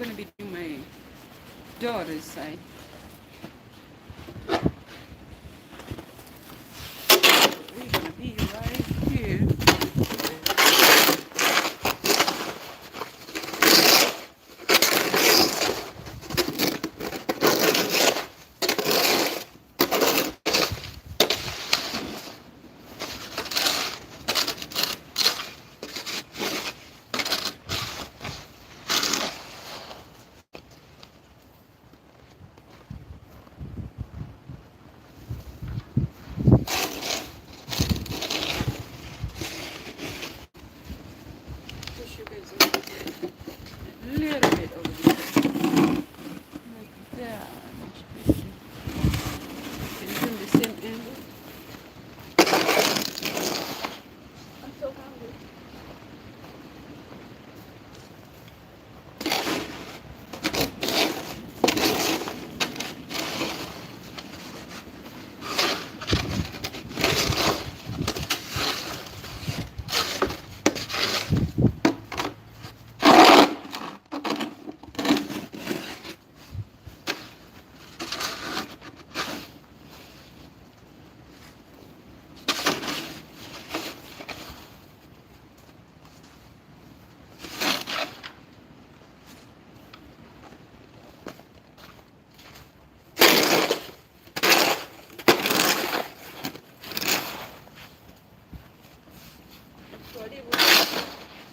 gonna be doing my daughter's side. We're gonna be right here. Push you guys over there. A little bit over there. Like that. Can you do the same angle? I'm so hungry.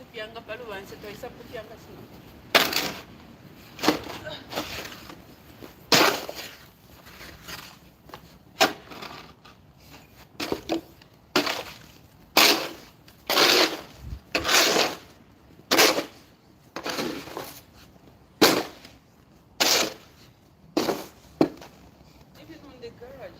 Pianga paluan sa toy sa pianga sino. Even on the garage.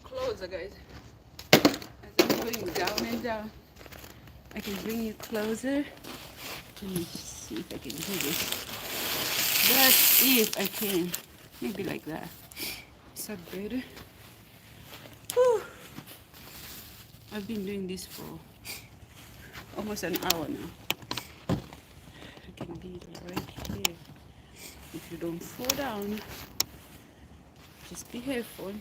Closer, guys. As I'm going down and down, I can bring you closer. Let me see if I can do this. That's if I can. Maybe like that. Is that better? Whew. I've been doing this for almost an hour now. I can be right here. If you don't fall down, just be careful.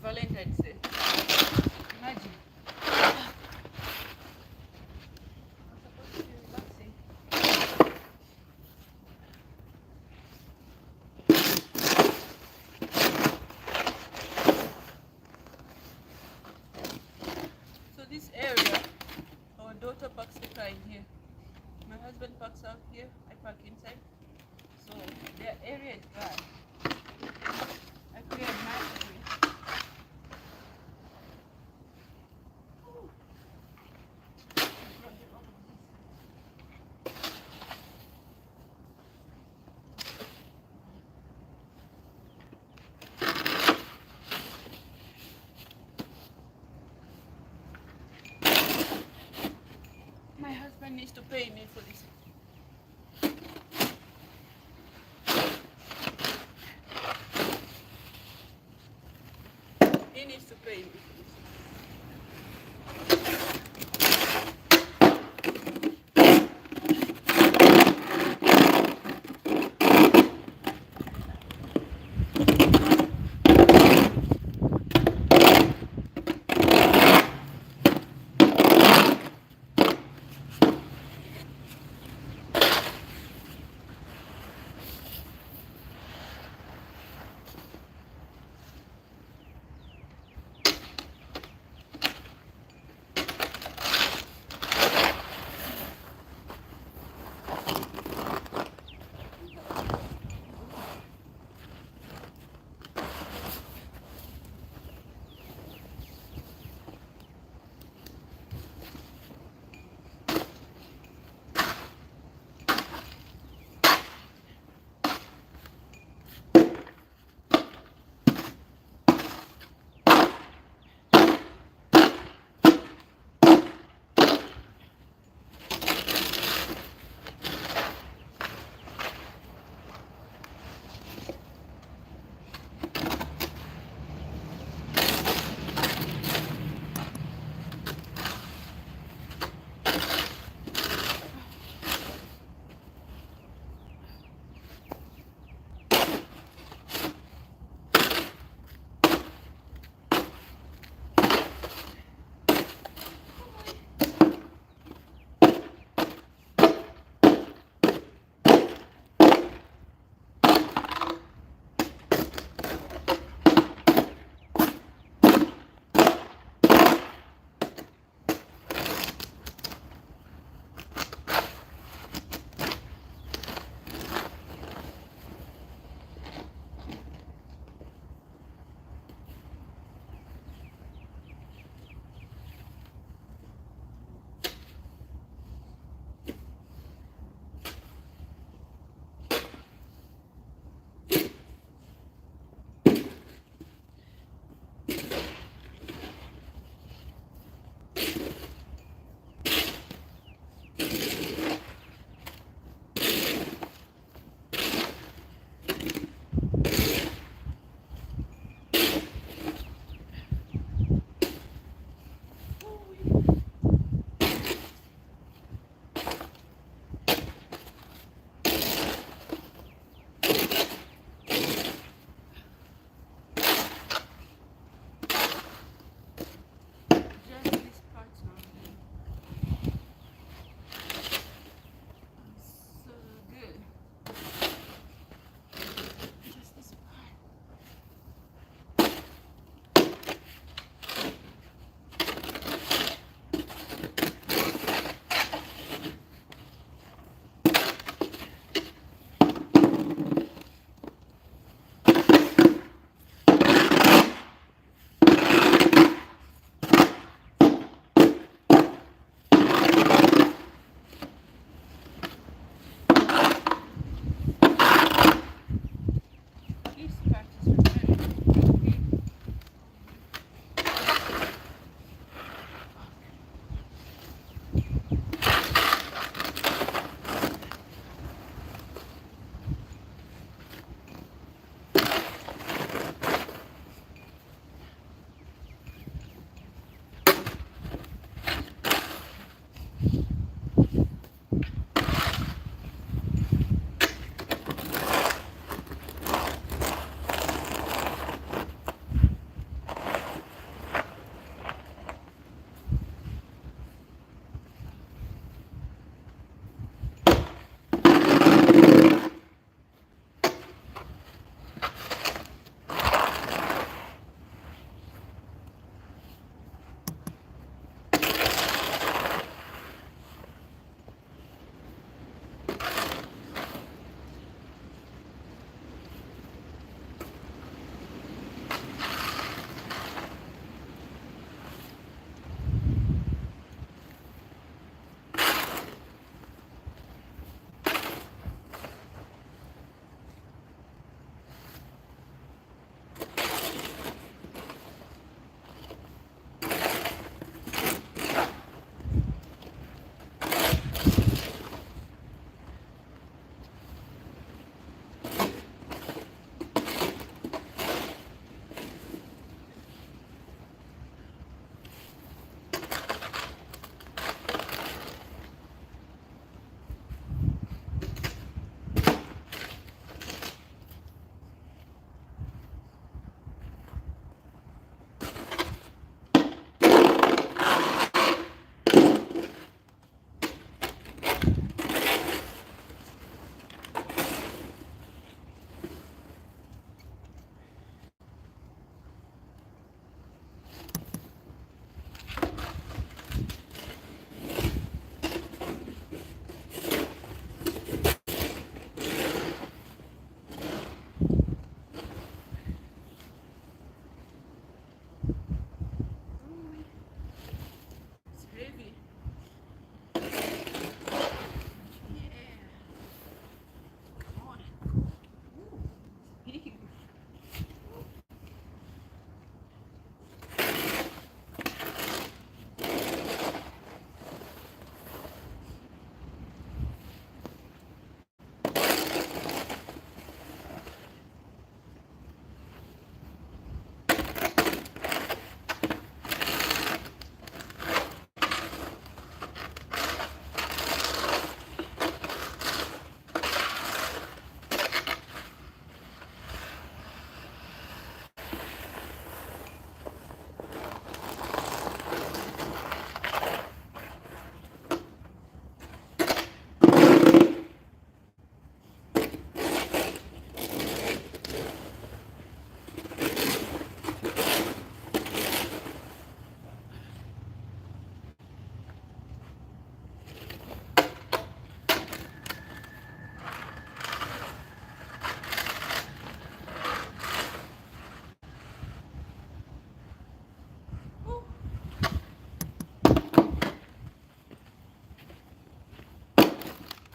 Valentine's Day. Imagine. I'm supposed to be relaxing. So this area, our daughter parks the car in here. My husband parks out here. I park inside. So their area is bad. I cleared my area. man needs to pay me for this. He needs to pay me for this.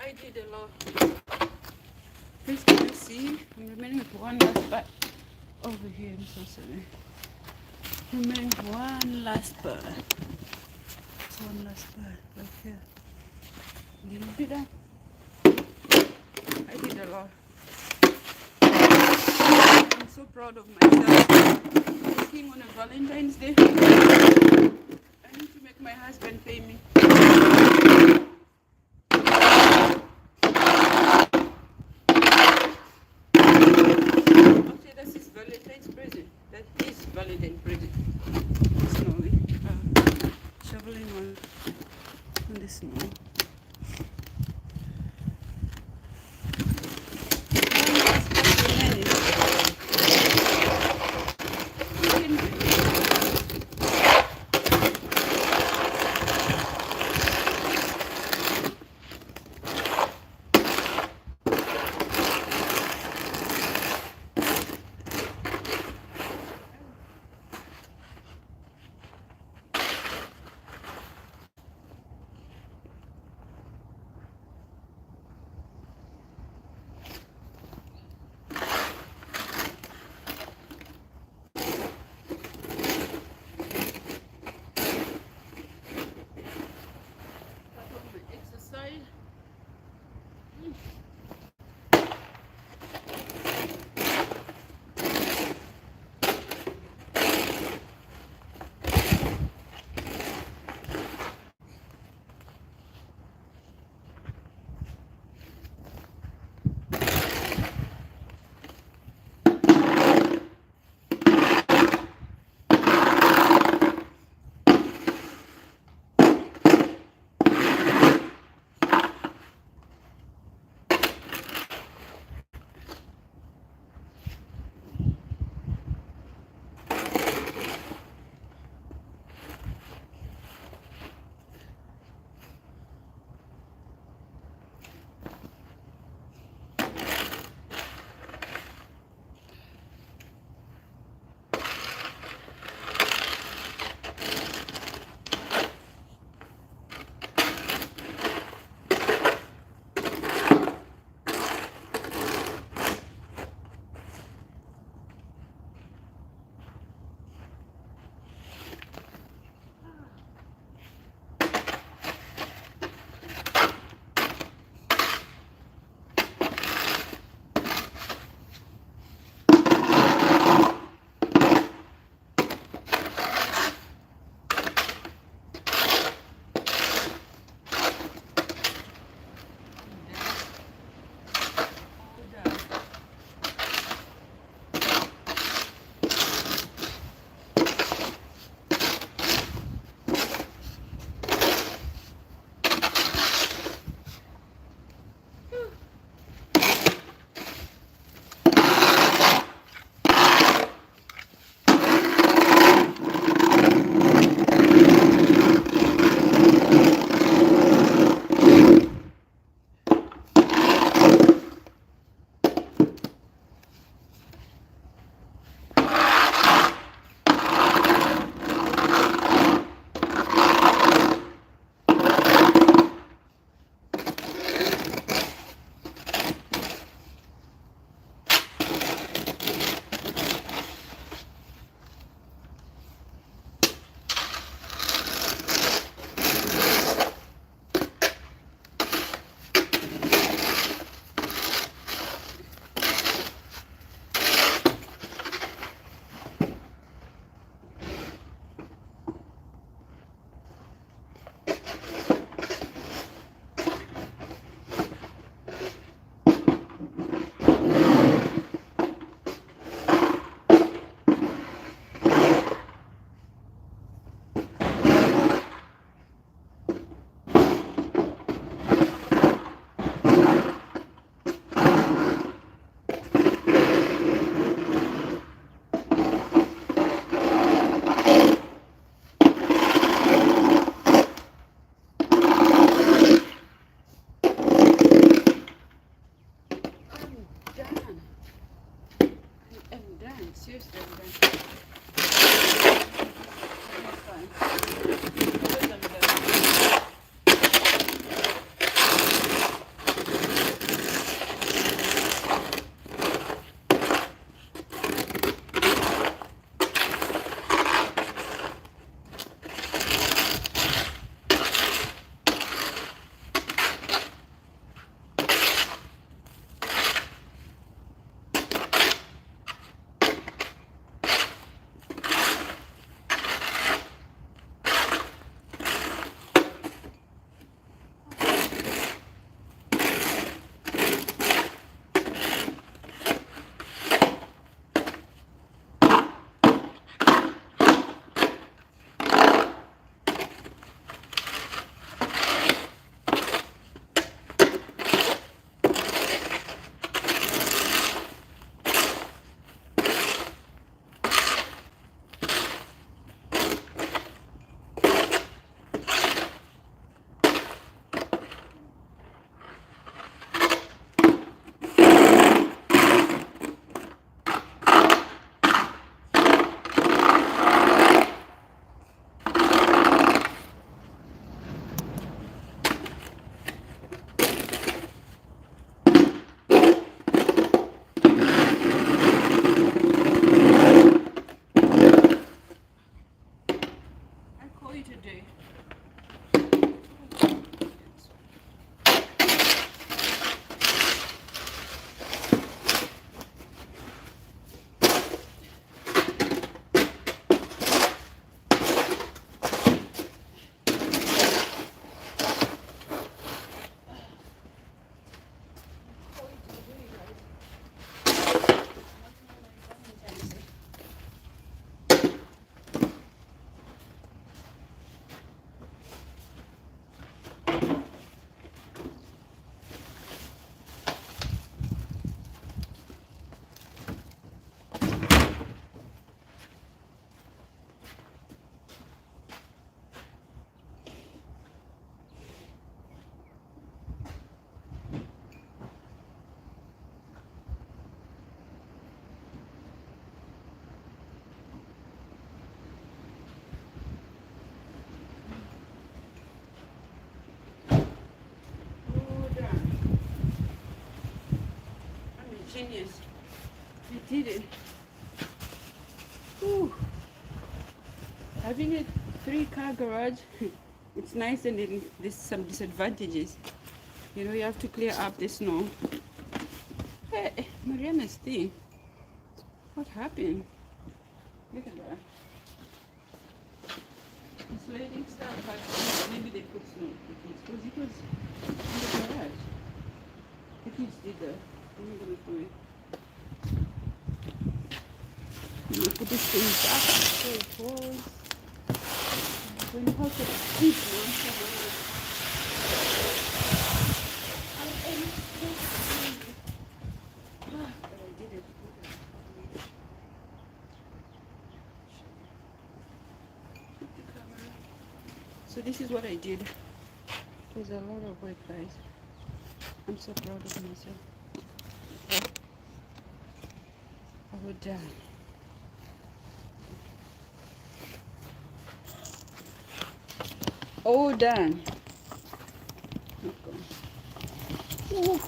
I did a lot. Please can you see? I'm remaining with one last part over here. I'm so sorry. Remaining one last part. One last part right here. You did that? I did a lot. I'm so proud of myself. Working on a Valentine's Day. I need to make my husband pay me. Okay, that's his Valentine's present. That is Valentine's present. Snowy. Shoveling on the snow. Seriously, I'm done. It's fine. Because I'm done. genius. I did it. Whew. Having a 3-car garage, it's nice, and then there's some disadvantages. You know, you have to clear up the snow. Hey, Mariana's thing. What happened? Look at that. It's raining stuff, but maybe they put snow because it was in the garage. The kids did that. I'm gonna do it. I'm gonna put this thing back so it was. When you have to keep So this is what I did. It was a lot of work, guys. I'm so proud of myself. I would die. All done. Okay. Ooh.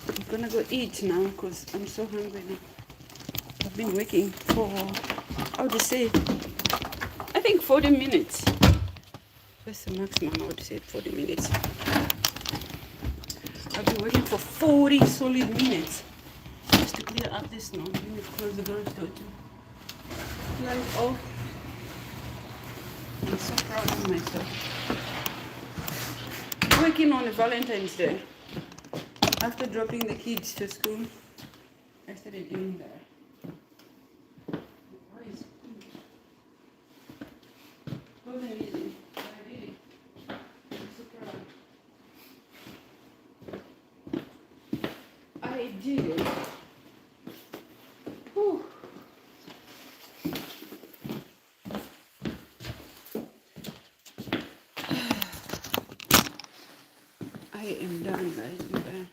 I'm gonna go eat now because I'm so hungry now. I've been working for, I would say, I think 40 minutes. That's the maximum. I would say 40 minutes. I've been working for 40 solid minutes just to clear up this snow. Let me close the garage door too. Like, oh, I'm so proud of myself. Working on a Valentine's Day. After dropping the kids to school, I started doing that. I did it. Whew. I am done, guys. I'm done.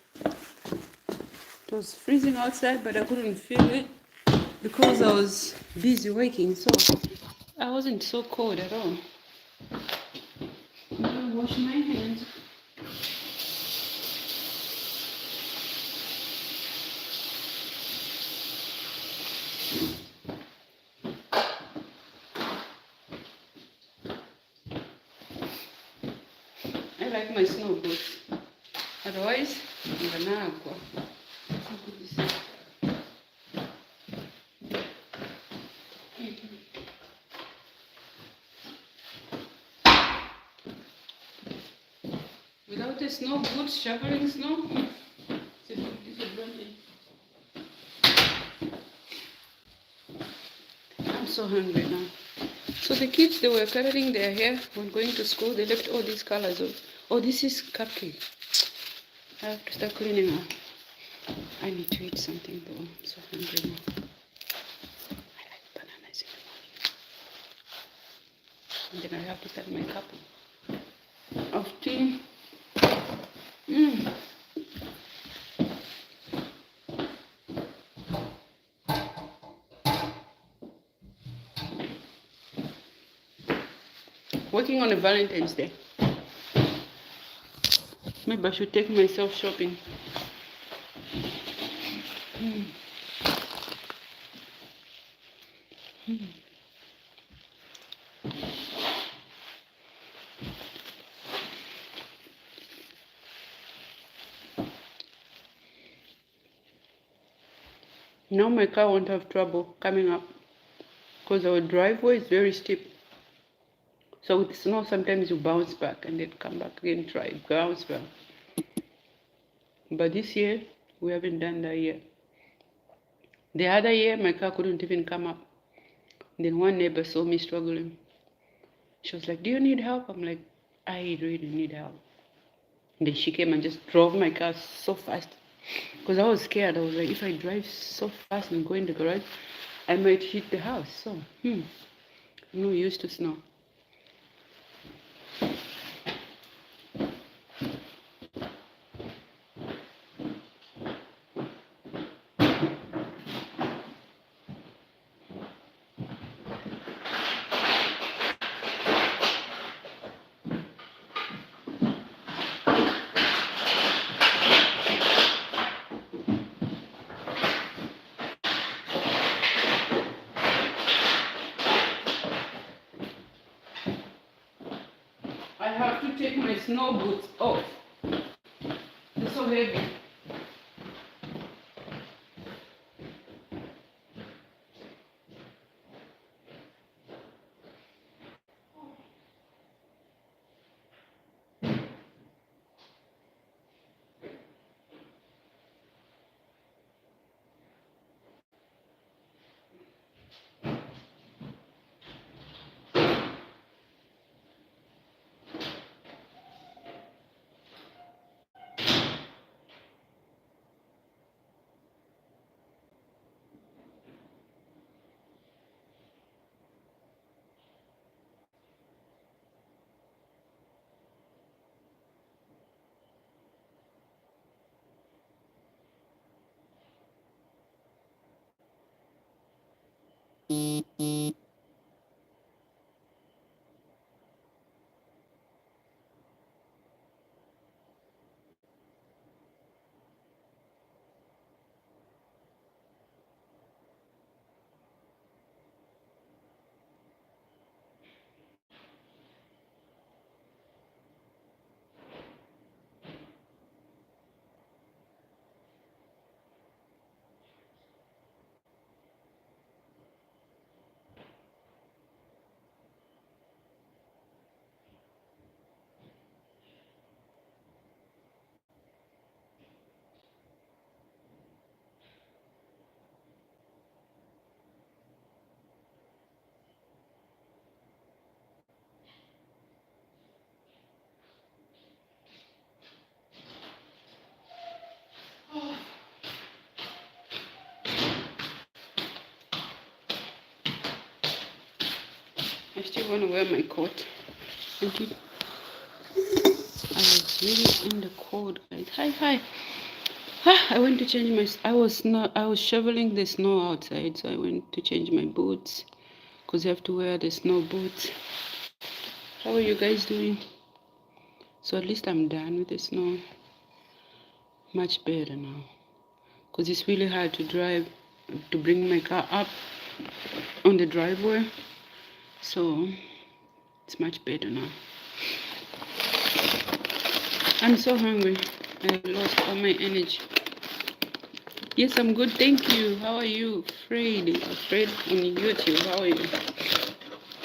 It was freezing outside, but I couldn't feel it because I was busy working, so I wasn't so cold at all. I'm gonna wash my hands. I like my snow boots. Otherwise, I'm gonna go. Without the snow boots, shoveling snow, it's a big disadvantage. I'm so hungry now. So the kids, they were coloring their hair when going to school. They left all these colors of. Oh, this is cupcake. I have to start cleaning up. I need to eat something though. I'm so hungry now. I like bananas in the morning. And then I have to start my cup of tea. Working on a Valentine's Day. Maybe I should take myself shopping. Now my car won't have trouble coming up because our driveway is very steep. So with snow, sometimes you bounce back and then come back again, try, bounce back. But this year, we haven't done that yet. The other year, my car couldn't even come up. Then one neighbor saw me struggling. She was like, do you need help? I'm like, I really need help. And then she came and just drove my car so fast. Because I was scared. I was like, if I drive so fast and go in the garage, I might hit the house. So, I'm not used to snow. my snow boots off. They're so heavy. I still want to wear my coat. I was really in the cold, guys. Hi. I went to change my. I was shoveling the snow outside, so I went to change my boots, cause you have to wear the snow boots. How are you guys doing? So at least I'm done with the snow. Much better now, cause it's really hard to drive, to bring my car up on the driveway. So it's much better now. I'm so hungry. I lost all my energy. Yes, I'm good, thank you. How are you? Fred on YouTube. How are you?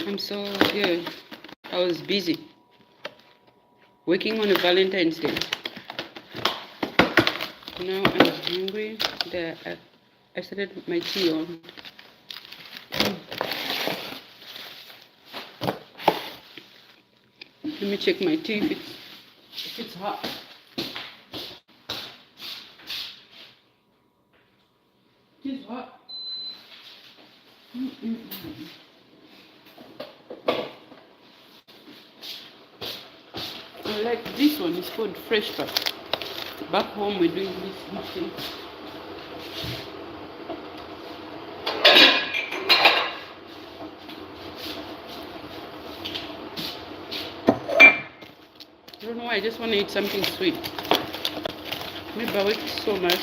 I'm so good. I was busy working on a Valentine's Day. Now I'm hungry. I started my tea on. Let me check my tea if it's hot. It's hot. I like this one. It's called Fresh Pack. Back home we're doing this thing. I don't know why, I just want to eat something sweet. Maybe I work so much.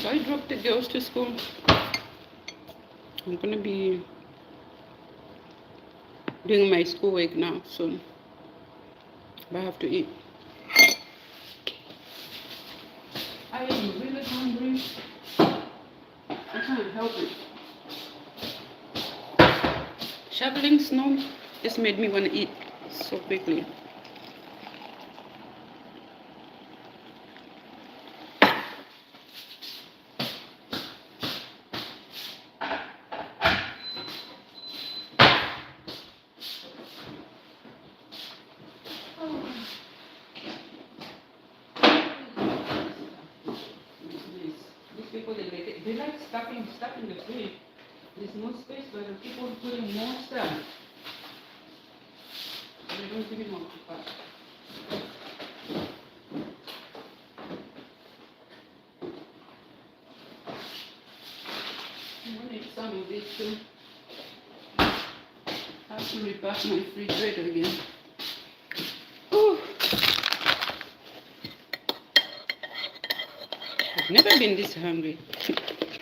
So I dropped the girls to school. I'm gonna be doing my schoolwork now soon. But I have to eat. I am really hungry. I can't help it. Shoveling snow just made me want to eat so quickly. People they like stuffing in the fridge. There's no space, but I keep on putting more stuff. I don't give him a pack. I'm gonna eat some of this too. I have to repack my refrigerator again. Ooh. I've never been this hungry.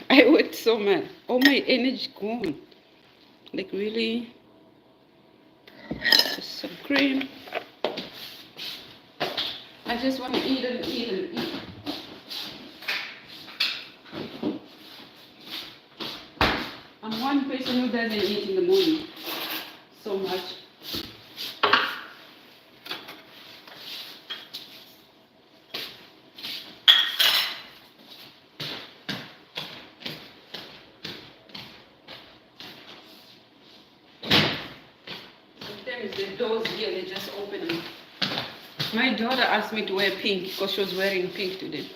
I worked so much. All my energy gone. Like really. Just some cream. I just want to eat and eat and eat. I'm one person who doesn't eat in the morning so much. Sometimes the doors here, they just open them. My daughter asked me to wear pink because she was wearing pink today.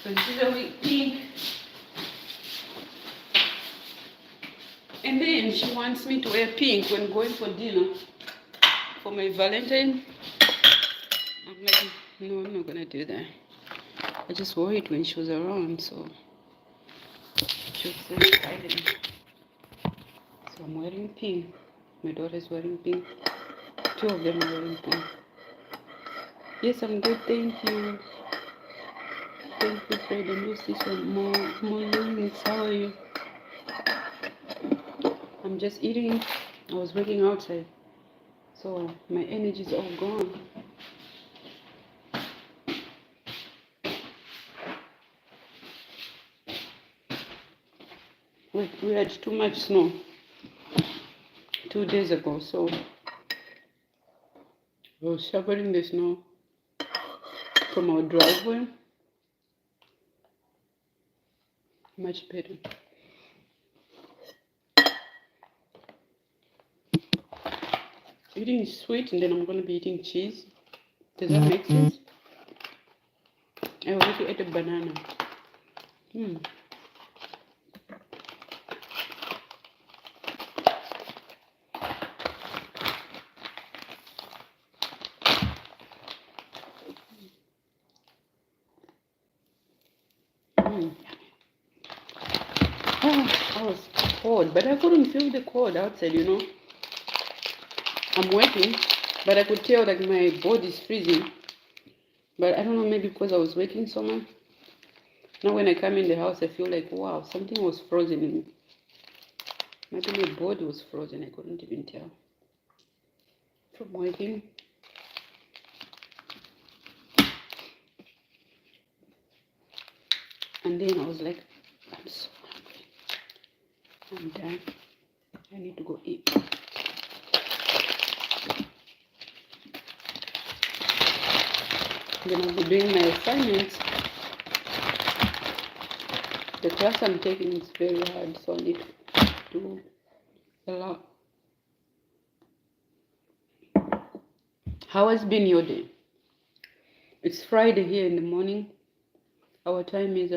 So instead of wearing pink, and then she wants me to wear pink when going for dinner for my Valentine. I'm like, no, I'm not gonna do that. I just wore it when she was around, so she was so excited. So I'm wearing pink. My daughter's wearing pink. Two of them are wearing pink. Yes, I'm good, thank you. Thank you, Fred and Lucy. So more links. How are you? I'm just eating. I was working outside, so my energy is all gone. We had too much snow 2 days ago, so I was shoveling the snow from our driveway. Much better. Eating sweet, and then I'm going to be eating cheese. Does that make sense? I already ate a banana. I was cold, but I couldn't feel the cold outside, you know. I'm working, but I could tell like my body's freezing. But I don't know, maybe because I was working so much. Now when I come in the house, I feel like, wow, something was frozen in me. Maybe my body was frozen, I couldn't even tell. From working. And then I was like, I'm so hungry. I'm done. I need to go eat. Then I'll be doing my assignments. The class I'm taking is very hard, so I need to do a lot. How has been your day? It's Friday here in the morning. Our time is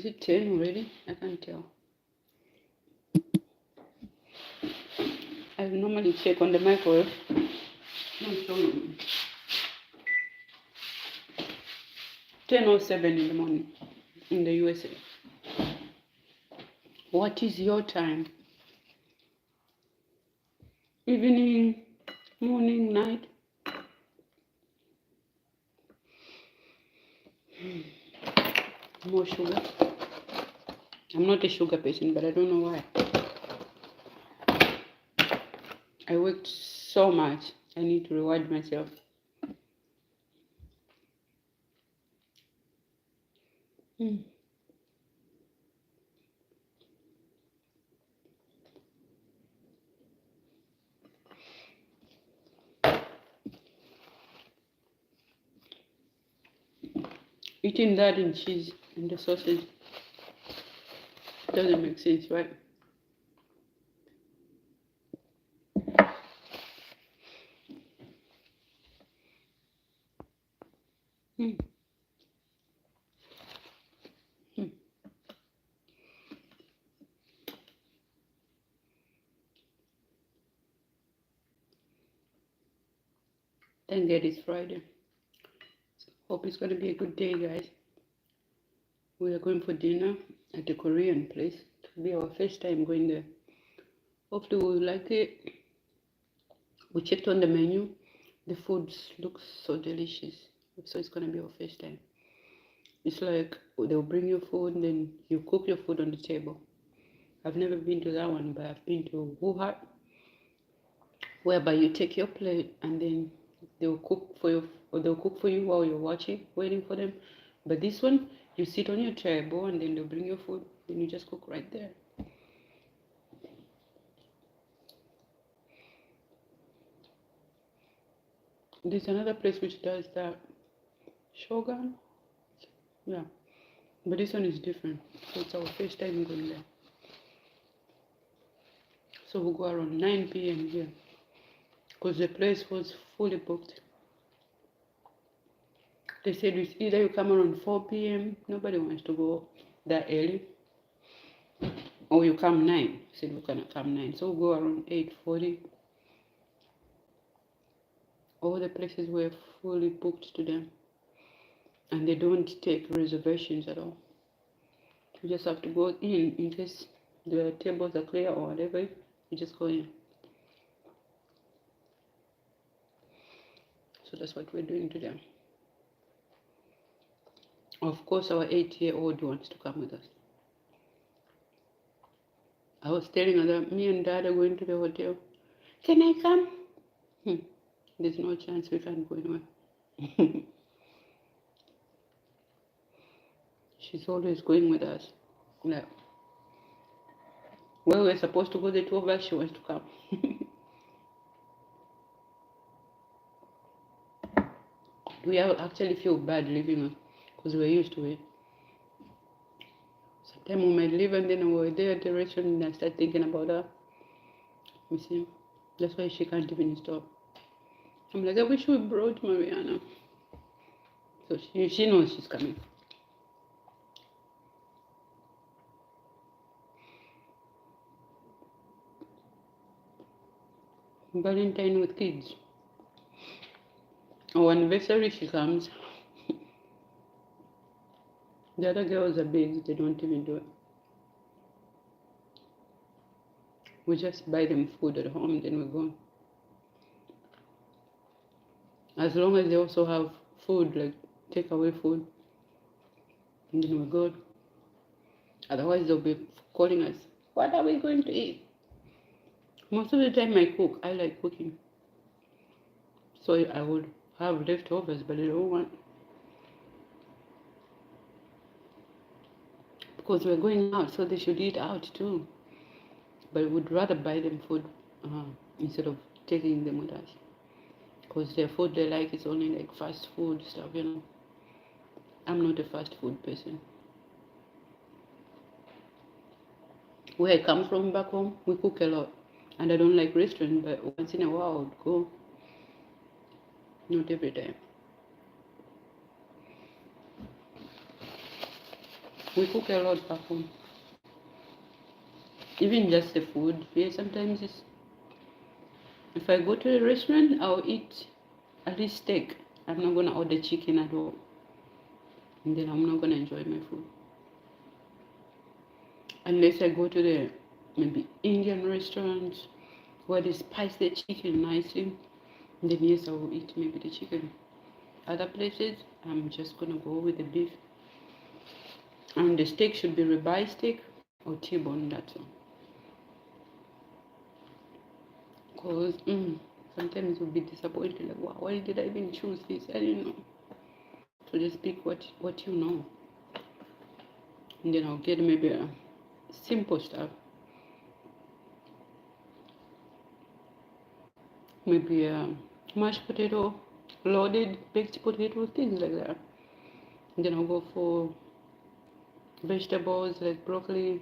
it 10 already? I can't tell. I normally check on the microwave. Don't show me. 10:07 in the morning in the USA. What is your time? Evening, morning, night? More sugar. I'm not a sugar person, but I don't know why. I worked so much. I need to reward myself. Eating that in cheese and the sausage doesn't make sense, right? Thank God it's Friday. Hope it's gonna be a good day, guys. We are going for dinner at the Korean place. It'll be our first time going there. Hopefully we will like it. We checked on the menu. The food looks so delicious. So it's gonna be our first time. It's like they'll bring you food and then you cook your food on the table. I've never been to that one, but I've been to Wuhan, whereby you take your plate and then they'll cook for you, or they'll cook for you while you're watching, waiting for them. But this one, you sit on your table and then they'll bring your food, then you just cook right there. There's another place which does that, Shogun, yeah, but this one is different. So it's our first time going there. So we'll go around 9 p.m. here because the place was fully booked. They said it's either you come around 4 p.m. Nobody wants to go that early, or you come 9. Said we're gonna come 9, so we'll go around 8:40. All the places were fully booked to them, and they don't take reservations at all. You just have to go in case the tables are clear or whatever. You just go in. So that's what we're doing today. Of course, our 8-year-old wants to come with us. I was telling her that me and Dad are going to the hotel. Can I come? There's no chance we can't go anywhere. She's always going with us. Like, where we're supposed to go, the two of us, she wants to come. We actually feel bad leaving her because we're used to it. Sometimes we might leave and then we're there at the restaurant and I start thinking about her. You see? That's why she can't even stop. I'm like, I wish we brought Mariana. So she knows she's coming. Valentine with kids. Our anniversary, she comes. The other girls are big, they don't even do it. We just buy them food at home, then we go. As long as they also have food, like takeaway food, and then we're good. Otherwise, they'll be calling us, what are we going to eat? Most of the time I cook. I like cooking. So I would have leftovers, but I don't want. Because we're going out, so they should eat out too. But I would rather buy them food instead of taking them with us. Because their food they like is only like fast food stuff, you know. I'm not a fast food person. Where I come from back home, we cook a lot. And I don't like restaurants, but once in a while I would go. Not every time. We cook a lot back home. Even just the food. Yeah, sometimes it's, if I go to a restaurant, I'll eat at least steak. I'm not gonna order chicken at all. And then I'm not gonna enjoy my food. Unless I go to the maybe Indian restaurants where they spice the chicken nicely. And then yes, I will eat maybe the chicken. Other places, I'm just gonna go with the beef. And the steak should be ribeye steak or T-bone, that's all. Because sometimes you'll be disappointed, like, wow, why did I even choose this? I didn't know. So just pick what you know. And then I'll get maybe a simple stuff. Maybe a mashed potato, loaded baked potato, things like that. And then I'll go for vegetables like broccoli,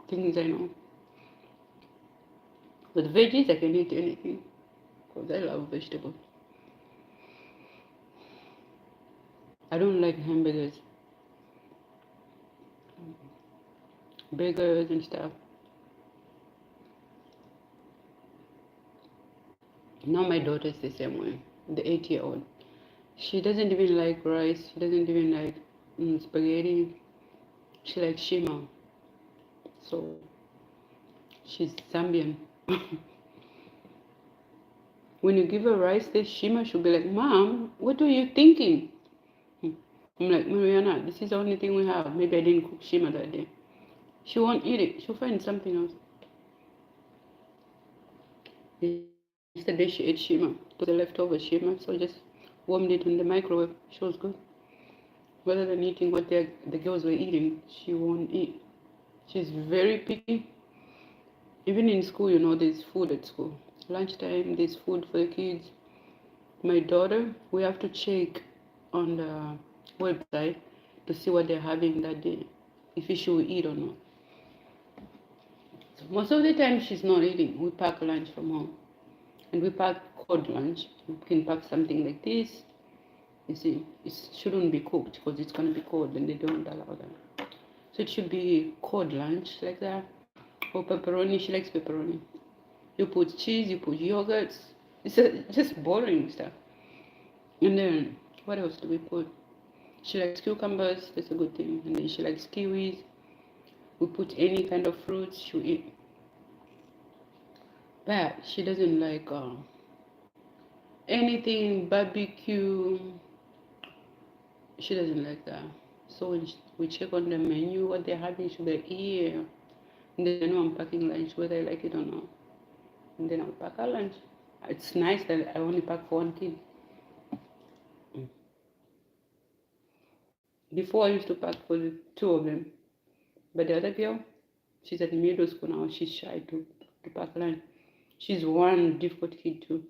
things I know. With veggies, I can eat anything because I love vegetables. I don't like hamburgers, burgers and stuff. Now my daughter's the same way. the 8-year-old. She doesn't even like rice. She doesn't even like spaghetti. She likes shima. So she's Zambian. When you give her rice, the shima should be like, Mom, what are you thinking? I'm like, Mariana, this is the only thing we have. Maybe I didn't cook shima that day. She won't eat it. She'll find something else. Yesterday she ate shima. It was a leftover shima, so I just warmed it in the microwave. She was good. Rather than eating what the girls were eating, she won't eat. She's very picky. Even in school, there's food at school. Lunchtime, there's food for the kids. My daughter, we have to check on the website to see what they're having that day, if she will eat or not. So most of the time, she's not eating. We pack lunch from home. And we pack cold lunch. We can pack something like this. You see, it shouldn't be cooked because it's going to be cold and they don't allow that. So it should be cold lunch like that. Or pepperoni, she likes pepperoni. You put cheese, you put yogurts. It's just boring stuff. And then, what else do we put? She likes cucumbers, that's a good thing. And then she likes kiwis. We put any kind of fruits, she'll eat. But she doesn't like anything barbecue. She doesn't like that. So when we check on the menu, what they're having, she'll be like, yeah. And then I know I'm packing lunch, whether I like it or not. And then I'll pack our lunch. It's nice that I only pack for one kid. Before I used to pack for the two of them. But the other girl, she's at middle school now. She's shy to pack lunch. She's one difficult kid too.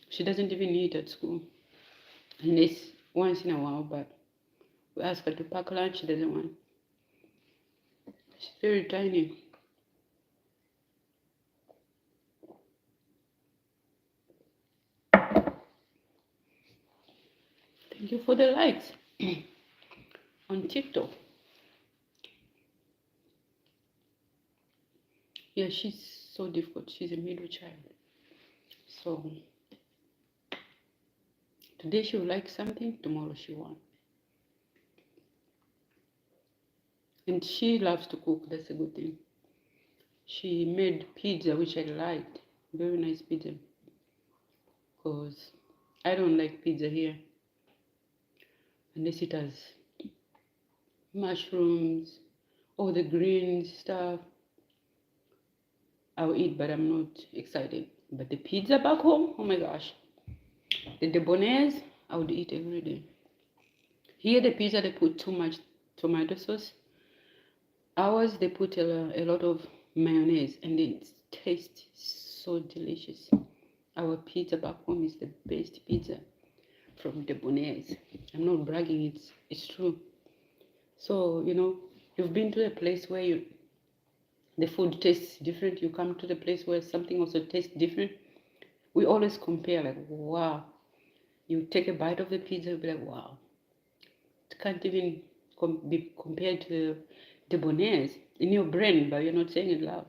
She doesn't even eat at school. Unless once in a while, but we ask her to pack lunch, she doesn't want. She's very tiny. Thank you for the likes on TikTok. Yeah, she's so difficult. She's a middle child. So today she will like something, tomorrow she won't. And she loves to cook, that's a good thing. She made pizza, which I liked. Very nice pizza. Because I don't like pizza here. Unless it has mushrooms, all the green stuff. I'll eat, but I'm not excited. But the pizza back home, oh my gosh. The debonaise, I would eat every day. Here the pizza, they put too much tomato sauce. Ours, they put a lot of mayonnaise, and it tastes so delicious. Our pizza back home is the best pizza from debonaise. I'm not bragging, it's true. So, you've been to a place where the food tastes different. You come to the place where something also tastes different. We always compare, like, wow. You take a bite of the pizza, you'll be like, wow. It can't even be compared to the debonaise in your brain, but you're not saying it loud.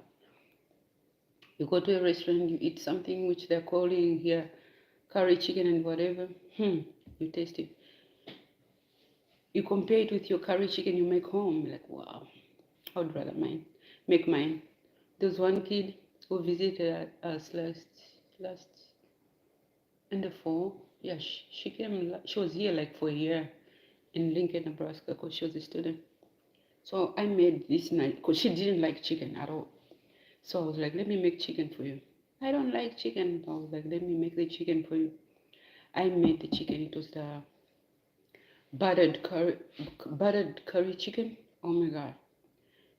You go to a restaurant, you eat something which they're calling here curry chicken and whatever. You taste it. You compare it with your curry chicken you make home. You're like, wow, I would rather make mine. There was one kid who visited us last in the fall. Yeah, she came. She was here like for a year in Lincoln, Nebraska, because she was a student. So I made this night because she didn't like chicken at all. So I was like, let me make chicken for you. I don't like chicken. I was like, let me make the chicken for you. I made the chicken. It was the buttered curry chicken. Oh my god.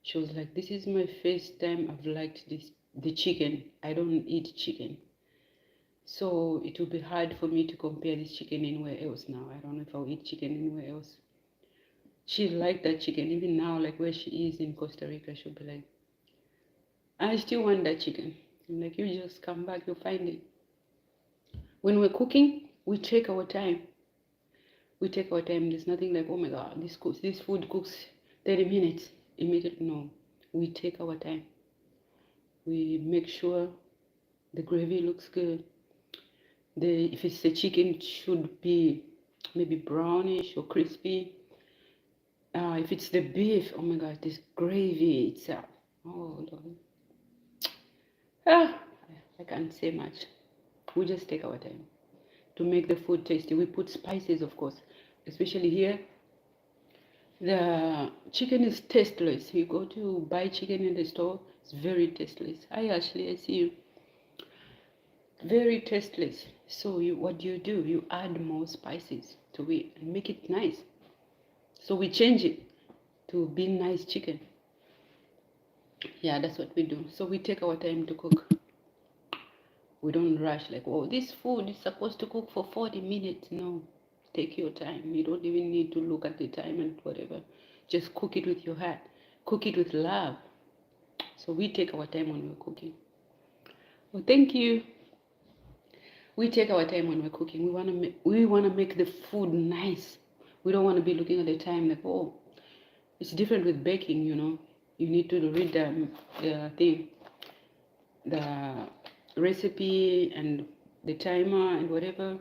She was like, this is my first time I've liked the chicken. I don't eat chicken. So it will be hard for me to compare this chicken anywhere else now. I don't know if I'll eat chicken anywhere else. She liked that chicken. Even now, like where she is in Costa Rica, she'll be like, I still want that chicken. I'm like, you just come back, you'll find it. When we're cooking, we take our time. There's nothing like, oh my god, this food cooks 30 minutes. Immediately, no. We take our time. We make sure the gravy looks good. If it's the chicken, it should be maybe brownish or crispy. If it's the beef, oh my god, this gravy itself. Oh Lord. Ah, I can't say much. We just take our time to make the food tasty. We put spices, of course, especially here. The chicken is tasteless. You go to buy chicken in the store, it's very tasteless. I see you. Very tasteless. So what do? You add more spices to it and make it nice. So we change it to be nice chicken. Yeah, that's what we do. So we take our time to cook. We don't rush like, oh, this food is supposed to cook for 40 minutes. No, take your time. You don't even need to look at the time and whatever. Just cook it with your heart. Cook it with love. So we take our time when we're cooking. Well, thank you. We take our time when we're cooking. We wanna make the food nice. We don't want to be looking at the time like, oh, it's different with baking, you know. You need to read the recipe and the timer and whatever.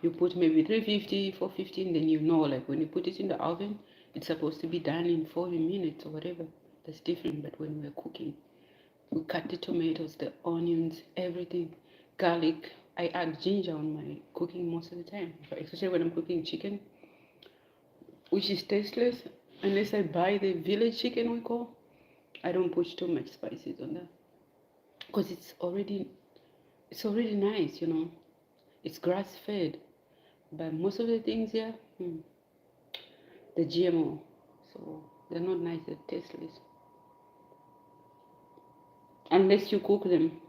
You put maybe 350, 450, and then you know, like when you put it in the oven, it's supposed to be done in 40 minutes or whatever. That's different. But when we're cooking, we cut the tomatoes, the onions, everything, garlic. I add ginger on my cooking most of the time, especially when I'm cooking chicken, which is tasteless. Unless I buy the village chicken we call, I don't put too much spices on that because it's already nice, you know. It's grass fed, but most of the things here, the GMO, so they're not nice. They're tasteless unless you cook them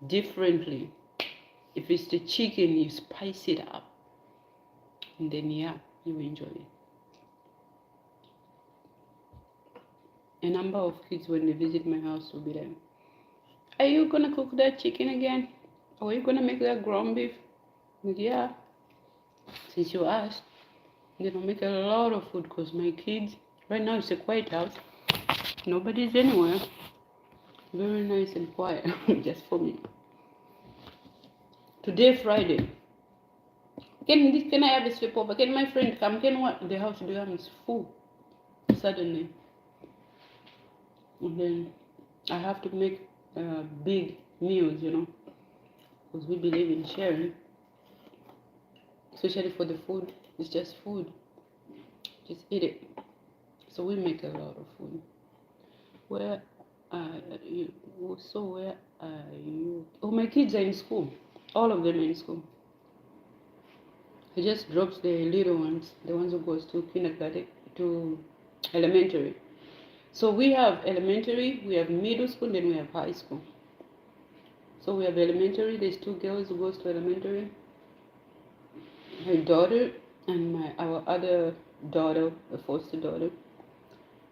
differently. If it's the chicken, you spice it up, and then yeah, you enjoy it. A number of kids, when they visit my house, will be like, "Are you gonna cook that chicken again? Or are you gonna make that ground beef?" Like, yeah, since you asked, you know, make a lot of food because my kids, right now it's a quiet house. Nobody's anywhere. Very nice and quiet, just for me. Today, Friday. Can I have a sleepover? Can my friend come? Can what? The house is full suddenly. And then I have to make big meals, you know, because we believe in sharing, especially for the food. It's just food. Just eat it. So we make a lot of food. Where you? So where are you? Oh, my kids are in school. All of them are in school. He just drops the little ones, the ones who goes to kindergarten, to elementary. So we have elementary, we have middle school, then we have high school. So we have elementary, there's 2 girls who goes to elementary. My daughter and our other daughter, the foster daughter.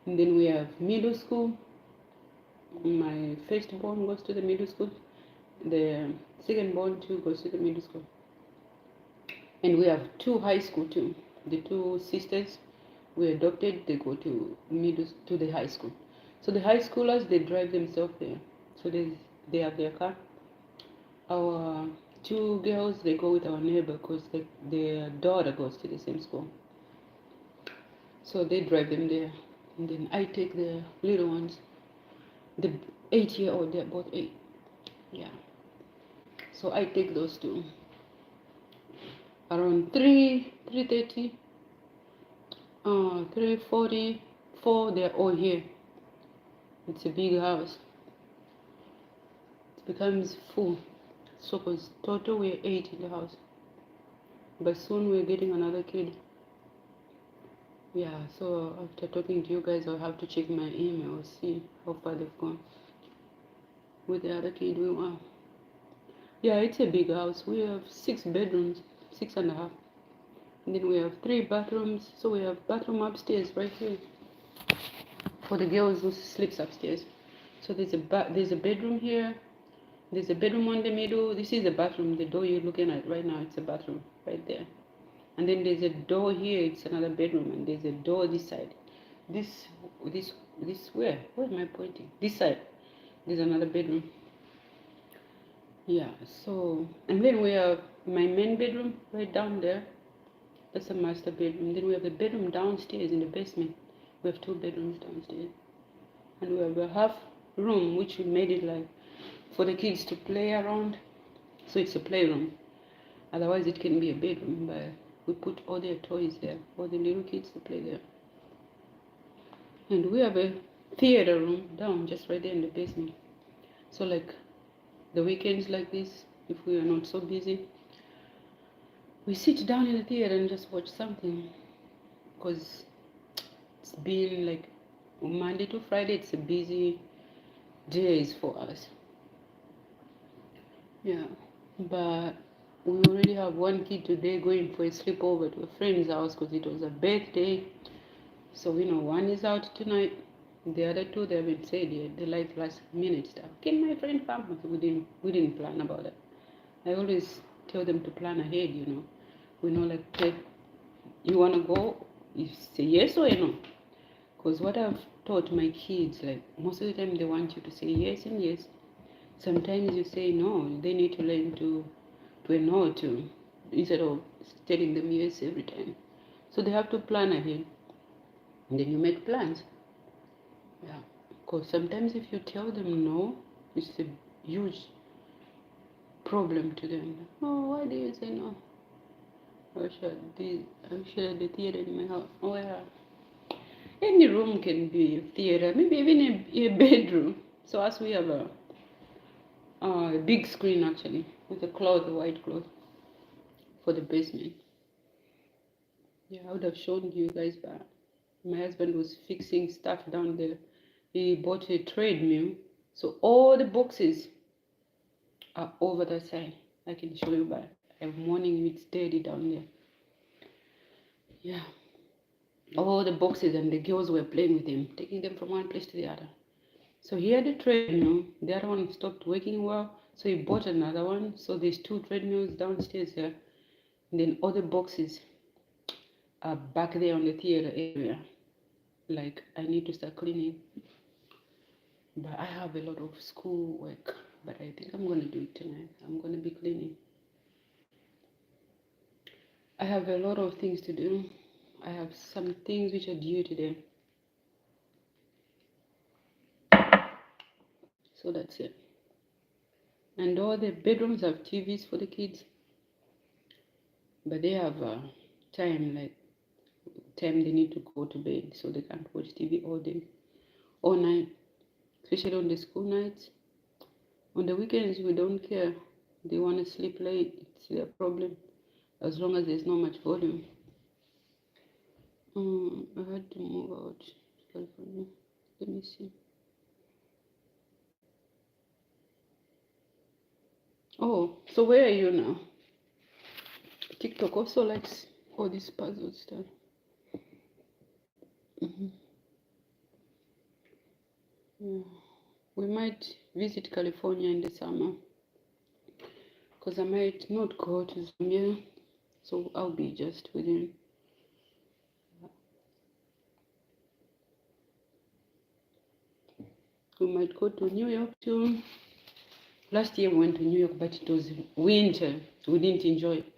And then we have middle school. My firstborn goes to the middle school. The secondborn too goes to the middle school. And we have 2 high school too. The 2 sisters we adopted, they go to the high school. So the high schoolers, they drive themselves there. So they have their car. Our 2 girls, they go with our neighbor because their daughter goes to the same school. So they drive them there. And then I take the little ones. The 8-year-old, they're both 8. Yeah. So I take those 2. Around 3:30, 3:44, they're all here. It's a big house. It becomes full. So because total we're 8 in the house. But soon we're getting another kid. Yeah, so after talking to you guys, I'll have to check my email, see how far they've gone. With the other kid, we are. Yeah, it's a big house. We have 6 bedrooms, 6.5. And then we have 3 bathrooms. So we have bathroom upstairs right here for the girls who sleeps upstairs. So there's a bedroom here. There's a bedroom on the middle. This is the bathroom. The door you're looking at right now, it's a bathroom right there. And then there's a door here. It's another bedroom. And there's a door this side. This where? Where am I pointing? This side. There's another bedroom. Yeah, so, and then we have my main bedroom right down there. That's a master bedroom. Then we have a bedroom downstairs in the basement. We have two bedrooms downstairs. And we have a half room which we made it like for the kids to play around. So it's a playroom. Otherwise it can be a bedroom, but we put all their toys there for the little kids to play there. And we have a theater room down just right there in the basement. So like the weekends like this, if we are not so busy, we sit down in the theater and just watch something. Because it's been like Monday to Friday, it's a busy days for us. Yeah, but we already have one kid today going for a sleepover to a friend's house because it was a birthday. So one is out tonight. The other two they haven't said yet. They like last minute stuff. Can my friend come? We didn't plan about it. I always tell them to plan ahead. We know like hey, you wanna go? You say yes or no. Because what I've taught my kids, like most of the time they want you to say yes and yes. Sometimes you say no. They need to learn to a no too, instead of telling them yes every time. So they have to plan ahead. And then you make plans. Yeah. Because sometimes if you tell them no, it's a huge problem to them. Oh, why do you say no? I should the theater in my house. Oh yeah. Any room can be a theater, maybe even a bedroom. So as we have a big screen actually with a cloth, a white cloth for the basement. Yeah, I would have shown you guys, but my husband was fixing stuff down there. He bought a treadmill, so all the boxes are over that side. I can show you, but I'm warning you, it's dirty down there. Yeah, all the boxes, and the girls were playing with him, taking them from one place to the other. So he had a treadmill. The other one stopped working well, so he bought another one. So there's two treadmills downstairs here. And then all the boxes are back there on the theater area. Like I need to start cleaning, but I have a lot of school work. But I think I'm gonna do it tonight. I'm gonna be cleaning. I have a lot of things to do. I have some things which are due today. So that's it. And all the bedrooms have TVs for the kids, but they have time they need to go to bed, so they can't watch TV all day, all night, especially on the school nights. On the weekends, we don't care. They want to sleep late. It's their problem, as long as there's not much volume. I had to move out California. Let me see. Oh, so where are you now? TikTok also likes all this puzzle stuff. Yeah. We might visit California in the summer because I might not go to Zambia, so I'll be just within. We might go to New York too. Last year we went to New York, but it was winter. We didn't enjoy it.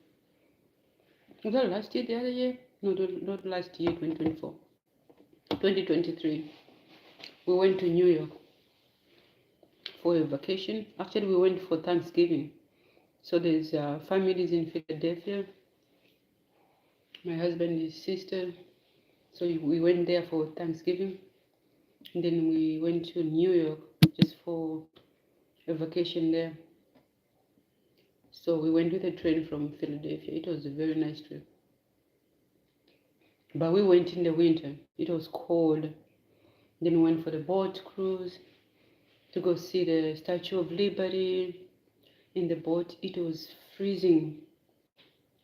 Was that last year, the other year? No, not last year, 2024. 2023. We went to New York for a vacation. Actually, we went for Thanksgiving. So there's families in Philadelphia. My husband, his sister. So we went there for Thanksgiving. And then we went to New York just for a vacation there. So we went with a train from Philadelphia. It was a very nice trip. But we went in the winter. It was cold. Then we went for the boat cruise to go see the Statue of Liberty. In the boat, it was freezing.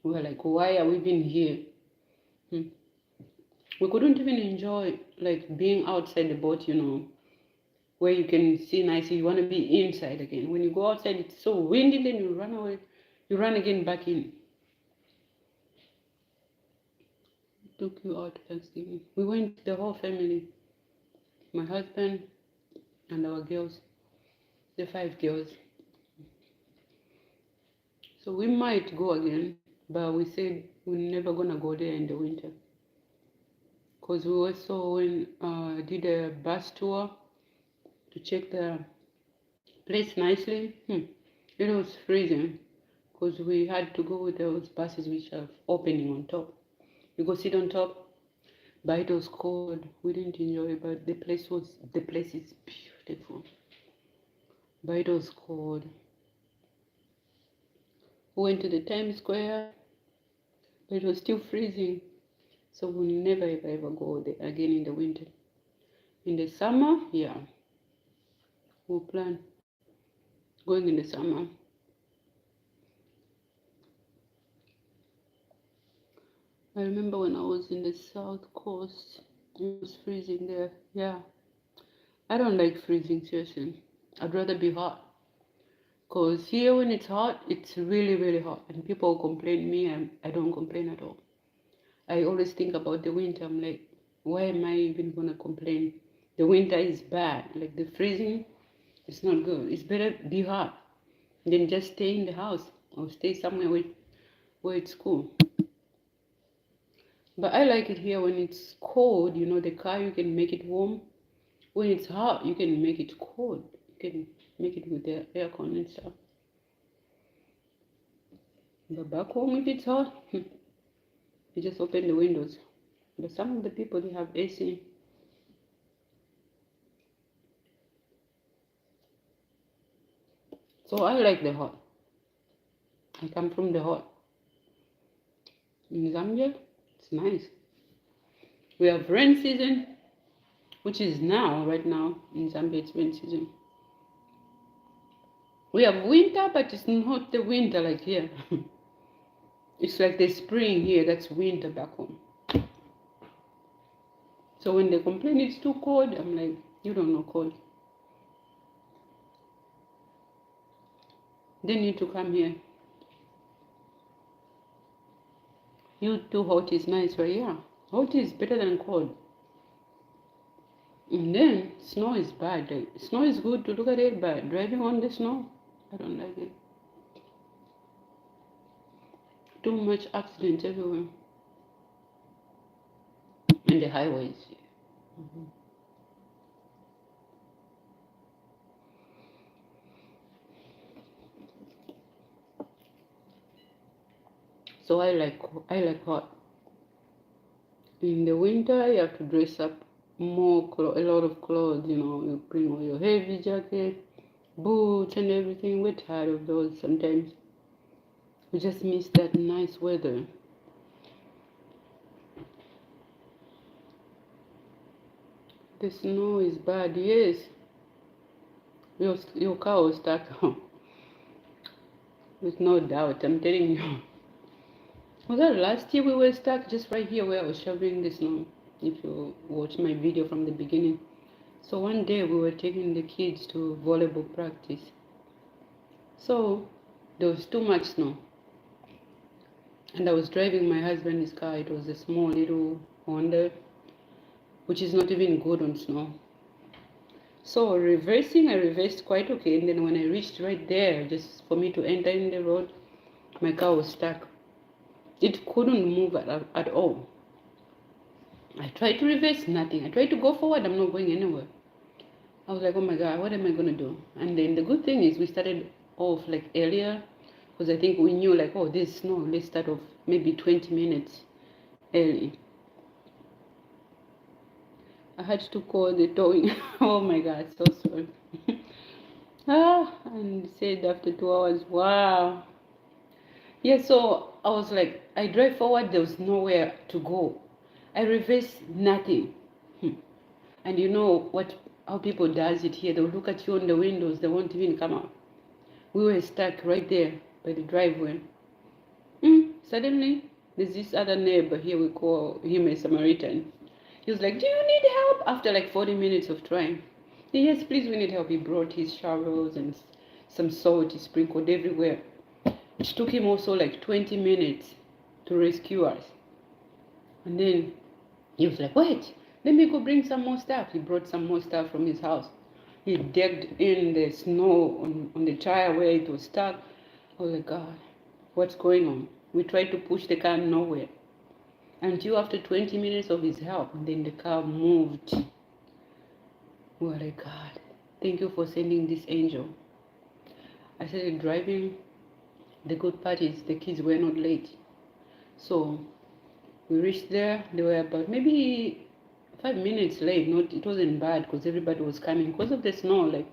We were like, why are we being here? We couldn't even enjoy like being outside the boat, where you can see nicely. You want to be inside again. When you go outside, it's so windy, then you run away. You run again back in. Took you out Thanksgiving. We went the whole family. My husband and our girls. The 5 girls. So we might go again, but we said we're never gonna go there in the winter. Because we also did a bus tour to check the place nicely. It was freezing because we had to go with those buses which have opening on top. You go sit on top, but it was cold. We didn't enjoy it, but the place is beautiful. But it was cold. We went to the Times Square, but it was still freezing. So we'll never ever go there again in the winter. In the summer, yeah, we'll plan going in the summer. I remember when I was in the south coast, it was freezing there. Yeah, I don't like freezing, seriously. I'd rather be hot. Because here when it's hot, it's really, really hot. And people complain me, I don't complain at all. I always think about the winter. I'm like, why am I even going to complain? The winter is bad. Like the freezing, it's not good. It's better be hot than just stay in the house or stay somewhere where it's cool. But I like it here when it's cold, the car, you can make it warm. When it's hot, you can make it cold. You can make it with the aircon and stuff. But back home, if it's hot, you just open the windows. But some of the people, they have AC. So I like the hot. I come from the hot. In Zambia, it's nice. We have rain season, which is right now in Zambia, it's rain season. We have winter, but it's not the winter like here. It's like the spring here, that's winter back home. So when they complain it's too cold, I'm like, you don't know cold. They need to come here. You too, hot is nice, right? Yeah, hot is better than cold. And then snow is bad. Like, snow is good to look at it, but driving on the snow, I don't like it. Too much accidents everywhere. And the highways. So I like hot. In the winter, you have to dress up more, a lot of clothes. You bring all your heavy jacket, boots, and everything. We're tired of those sometimes. We just miss that nice weather. The snow is bad, yes. Your car was stuck. With no doubt, I'm telling you. Was that last year we were stuck just right here where I was shoveling the snow? If you watch my video from the beginning. So one day we were taking the kids to volleyball practice. So there was too much snow. And I was driving my husband's car. It was a small little Honda, which is not even good on snow. So reversing, I reversed quite okay. And then when I reached right there, just for me to enter in the road, my car was stuck. It couldn't move at all. I tried to reverse, nothing. I tried to go forward, I'm not going anywhere. I was like, oh my God, what am I going to do? And then the good thing is we started off like earlier, because I think we knew like, oh, there's snow. Let's start off maybe 20 minutes early. I had to call the towing. Oh my God, so sorry. And said after 2 hours, wow. Yeah, so I was like, I drive forward, there was nowhere to go. I reverse, nothing. And you know how people does it here, they'll look at you on the windows, they won't even come out. We were stuck right there by the driveway. Suddenly, there's this other neighbor here, we call him a Samaritan. He was like, do you need help? After like 40 minutes of trying. Yes, please, we need help. He brought his shovels and some salt, he sprinkled everywhere. It took him also like 20 minutes to rescue us. And then he was like, wait, let me go bring some more stuff. He brought some more stuff from his house. He dug in the snow on the tire where it was stuck. I was like, God. what's going on. We tried to push the car nowhere. Until after 20 minutes of his help, then the car moved. We were like, God, thank you for sending this angel. I started driving. The good part is the kids were not late. So we reached there. They were about maybe 5 minutes late. Not, it wasn't bad because everybody was coming because of the snow. Like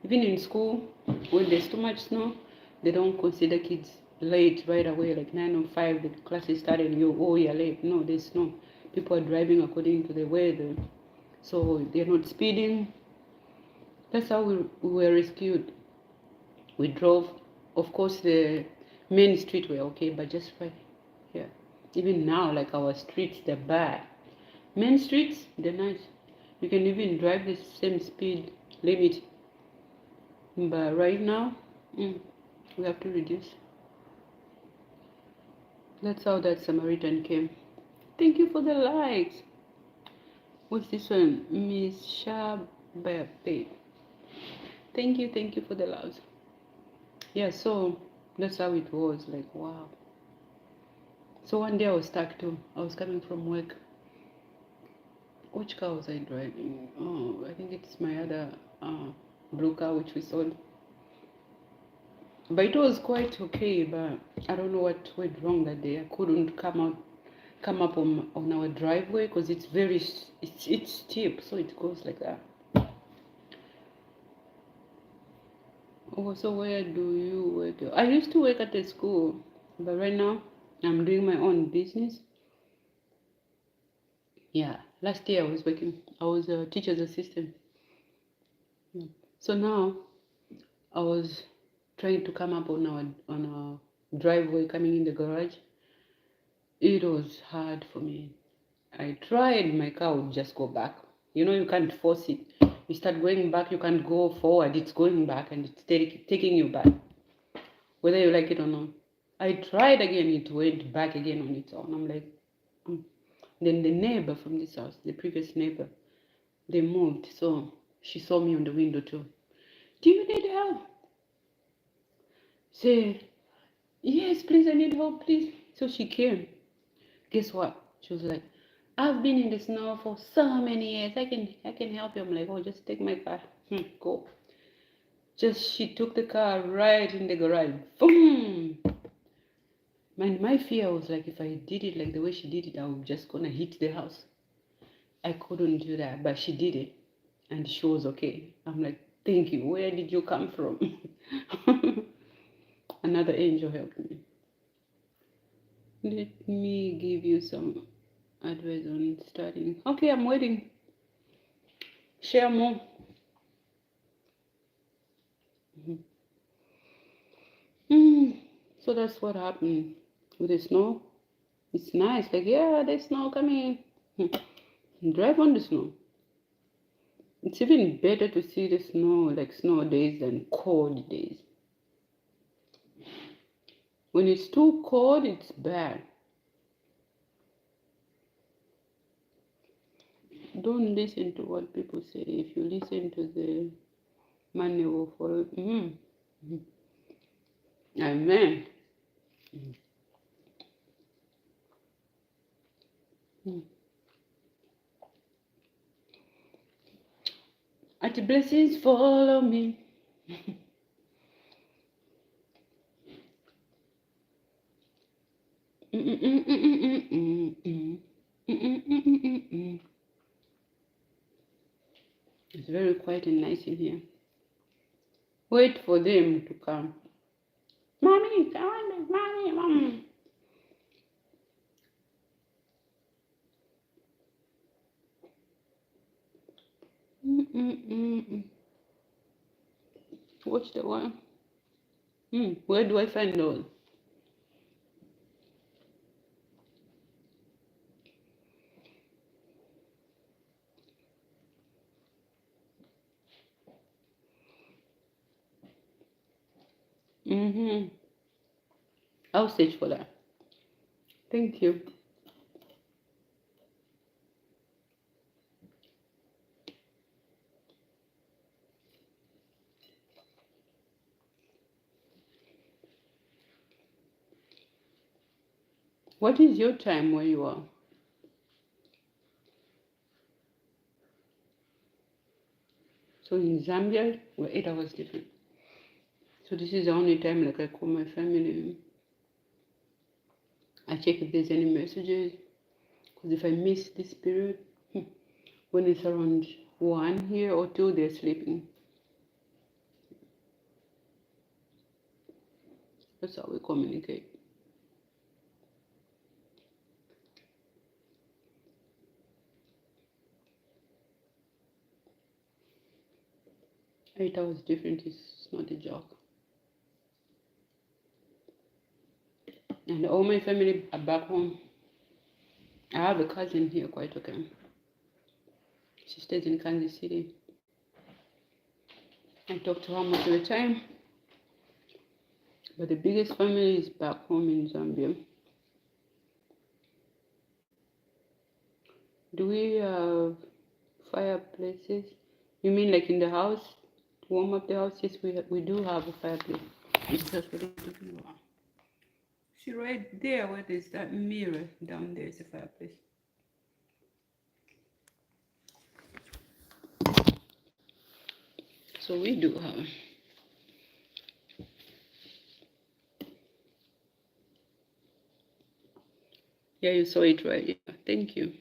even in school, when there's too much snow, they don't consider kids late right away. Like 9:05, the class is starting. You're late. No, there's snow. People are driving according to the weather, so they're not speeding. That's how we were rescued. We drove. Of course, the main street were okay, but just right here. Even now, like our streets, they're bad. Main streets, they're nice. You can even drive the same speed limit. But right now, we have to reduce. That's how that Samaritan came. Thank you for the likes. What's this one? Miss Shababe. Thank you for the loves. Yeah, so that's how it was. Like, wow. So one day I was stuck too. I was coming from work. Which car was I driving? Oh, I think it's my other blue car which we sold. But it was quite okay, but I don't know what went wrong that day. I couldn't come up on our driveway because it's very it's steep, so it goes like that. Oh, so where do you work? I used to work at a school, but right now I'm doing my own business. Yeah, last year I was a teacher's assistant. Yeah. So now I was trying to come up on our driveway coming in the garage. It was hard for me. I tried, my car would just go back. You know, you can't force it. You start going back, you can't go forward. It's going back and it's taking you back, whether you like it or not. I tried again, it went back again on its own. I'm like, Then the neighbor from this house, the previous neighbor, they moved. So she saw me on the window too. Do you need help? Say, yes, please, I need help, please. So she came. Guess what? She was like, I've been in the snow for so many years. I can help you. I'm like, oh, just take my car. Go. She took the car right in the garage. Boom! My fear was like, if I did it like the way she did it, I was just gonna hit the house. I couldn't do that, but she did it, and she was okay. I'm like, thank you. Where did you come from? Another angel helped me. Let me give you some advice on starting. Okay, I'm waiting. Share more. So that's what happened with the snow. It's nice. Like, yeah, there's snow coming. Drive on the snow. It's even better to see the snow, like snow days, than cold days. When it's too cold, it's bad. Don't listen to what people say. If you listen to the money will follow. Amen. And the blessings follow me. It's very quiet and nice in here. Wait for them to come. Mommy, come, mommy, mommy. Watch the one. Where do I find those? I'll search for that. Thank you. What is your time where you are? So in Zambia, we're 8 hours different. So this is the only time like I call my family. I check if there's any messages. Because if I miss this period, when it's around 1 here or 2, they're sleeping. That's how we communicate. Eight hours different is not a joke. And all my family are back home. I have a cousin here, quite okay. She stays in Kansas City. I talk to her most of the time. But the biggest family is back home in Zambia. Do we have fireplaces? You mean like in the house? To warm up the house? Yes, we do have a fireplace. It's just what I'm talking about. See right there where there's that mirror down there is a fireplace. So we do have. Yeah, you saw it right. Yeah, thank you.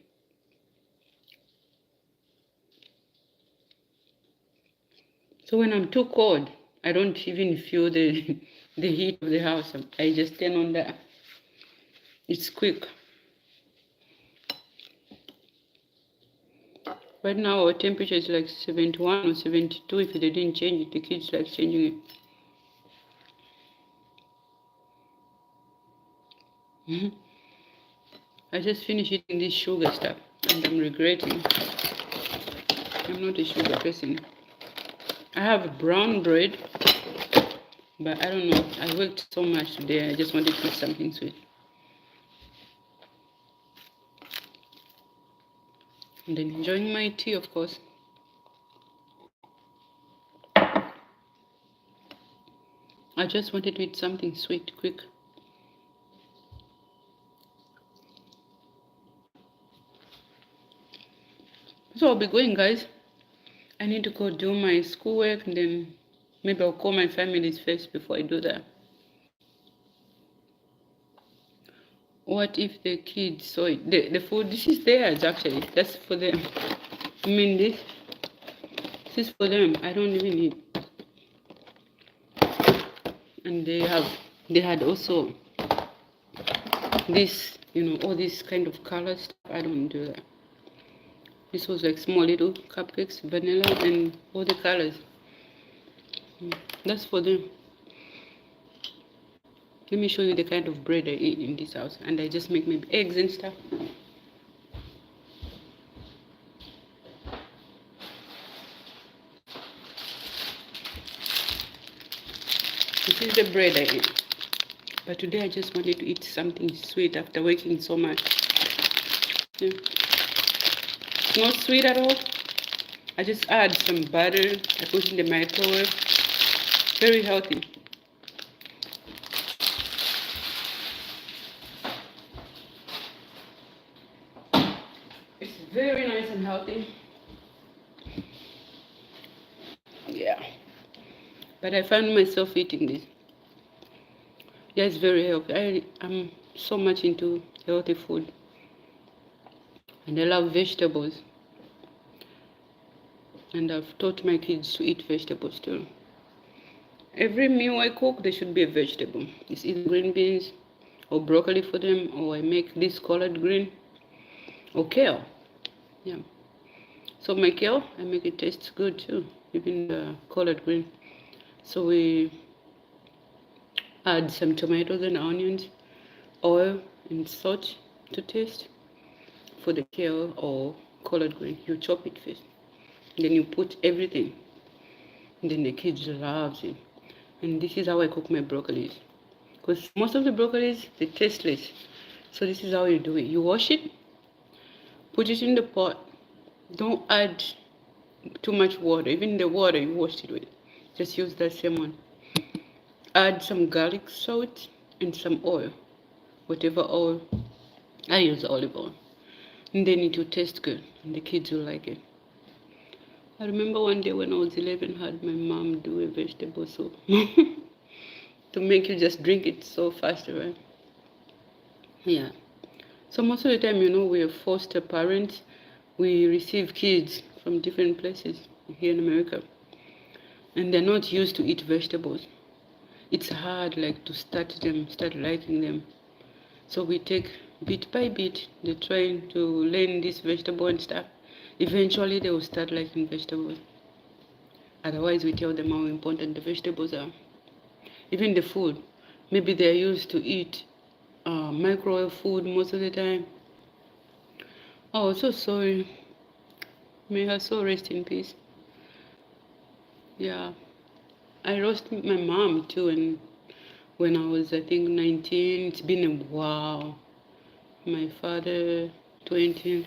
So when I'm too cold, I don't even feel the the heat of the house. I just turn on that. It's quick. Right now our temperature is like 71 or 72. If they didn't change it, the kids like changing it. I just finished eating this sugar stuff and I'm regretting. I'm not a sugar person. I have brown bread, but I don't know. I worked so much today. I just wanted to eat something sweet. And then enjoying my tea, of course. I just wanted to eat something sweet, quick. So I'll be going, guys. I need to go do my schoolwork and then maybe I'll call my families first before I do that. What if the kids saw it? The food, this is theirs actually. That's for them. I mean, this is for them. I don't even eat. And they had also this, all this kind of color stuff. I don't do that. This was like small little cupcakes, vanilla, and all the colors. That's for them. Let me show you the kind of bread I eat in this house. And I just make maybe eggs and stuff. This is the bread I eat. But today I just wanted to eat something sweet after working so much. Yeah. It's not sweet at all. I just add some butter. I put in the microwave. Very healthy. It's very nice and healthy. Yeah. But I found myself eating this. Yeah, it's very healthy. I'm so much into healthy food. And I love vegetables. And I've taught my kids to eat vegetables too. Every meal I cook, there should be a vegetable. It's either green beans or broccoli for them, or I make this collard green or kale. Yeah. So my kale, I make it taste good too, even the collard green. So we add some tomatoes and onions, oil and salt to taste for the kale or collard green. You chop it first. Then you put everything. And then the kids love it. And this is how I cook my broccolis. Because most of the broccolis, they're tasteless. So this is how you do it. You wash it, put it in the pot. Don't add too much water. Even the water you washed it with. Just use that same one. Add some garlic salt and some oil. Whatever oil I use olive oil. And then it will taste good. And the kids will like it. I remember one day when I was 11, I had my mom do a vegetable soup. To make you just drink it so fast, right? Yeah. So most of the time, we are foster parents. We receive kids from different places here in America. And they're not used to eat vegetables. It's hard, like, to start liking them. So we take bit by bit, they're trying to learn this vegetable and stuff. Eventually, they will start liking vegetables. Otherwise, we tell them how important the vegetables are. Even the food. Maybe they're used to eat microwave food most of the time. Oh, so sorry. May her soul rest in peace. Yeah. I lost my mom too, and when I was, I think, 19. It's been a while. My father, 20.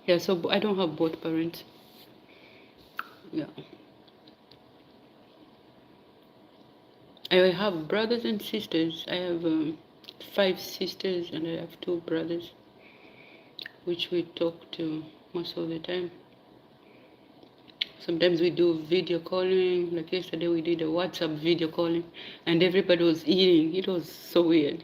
Yeah, so I don't have both parents. Yeah. I have brothers and sisters. I have 5 sisters and I have 2 brothers, which we talk to most of the time. Sometimes we do video calling. Like yesterday, we did a WhatsApp video calling, and everybody was eating. It was so weird.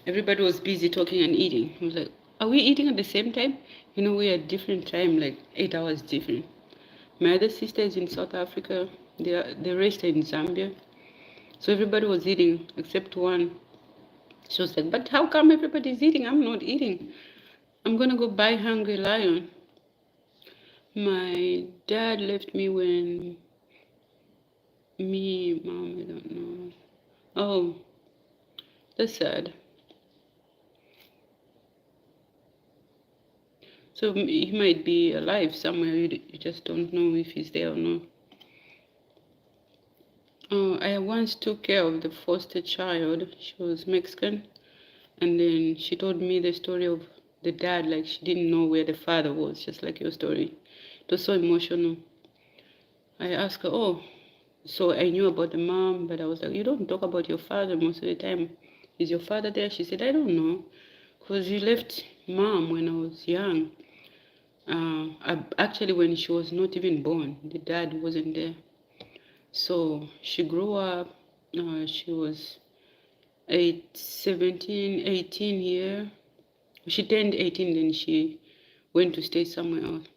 Everybody was busy talking and eating. I was like, are we eating at the same time? We are different time, like 8 hours different. My other sister is in South Africa. The rest are in Zambia. So everybody was eating except one. She was like, but how come everybody's eating? I'm not eating. I'm going to go buy Hungry Lion. My dad left me when mom, I don't know. Oh, that's sad. So he might be alive somewhere. You just don't know if he's there or not. I once took care of the foster child. She was Mexican. And then she told me the story of the dad, like she didn't know where the father was, just like your story. It was so emotional. I asked her, oh, so I knew about the mom, but I was like, you don't talk about your father most of the time. Is your father there? She said, I don't know, because he left mom when I was young. Actually, when she was not even born, the dad wasn't there. So she grew up. She was 17, 18 year. She turned 18, then she went to stay somewhere else.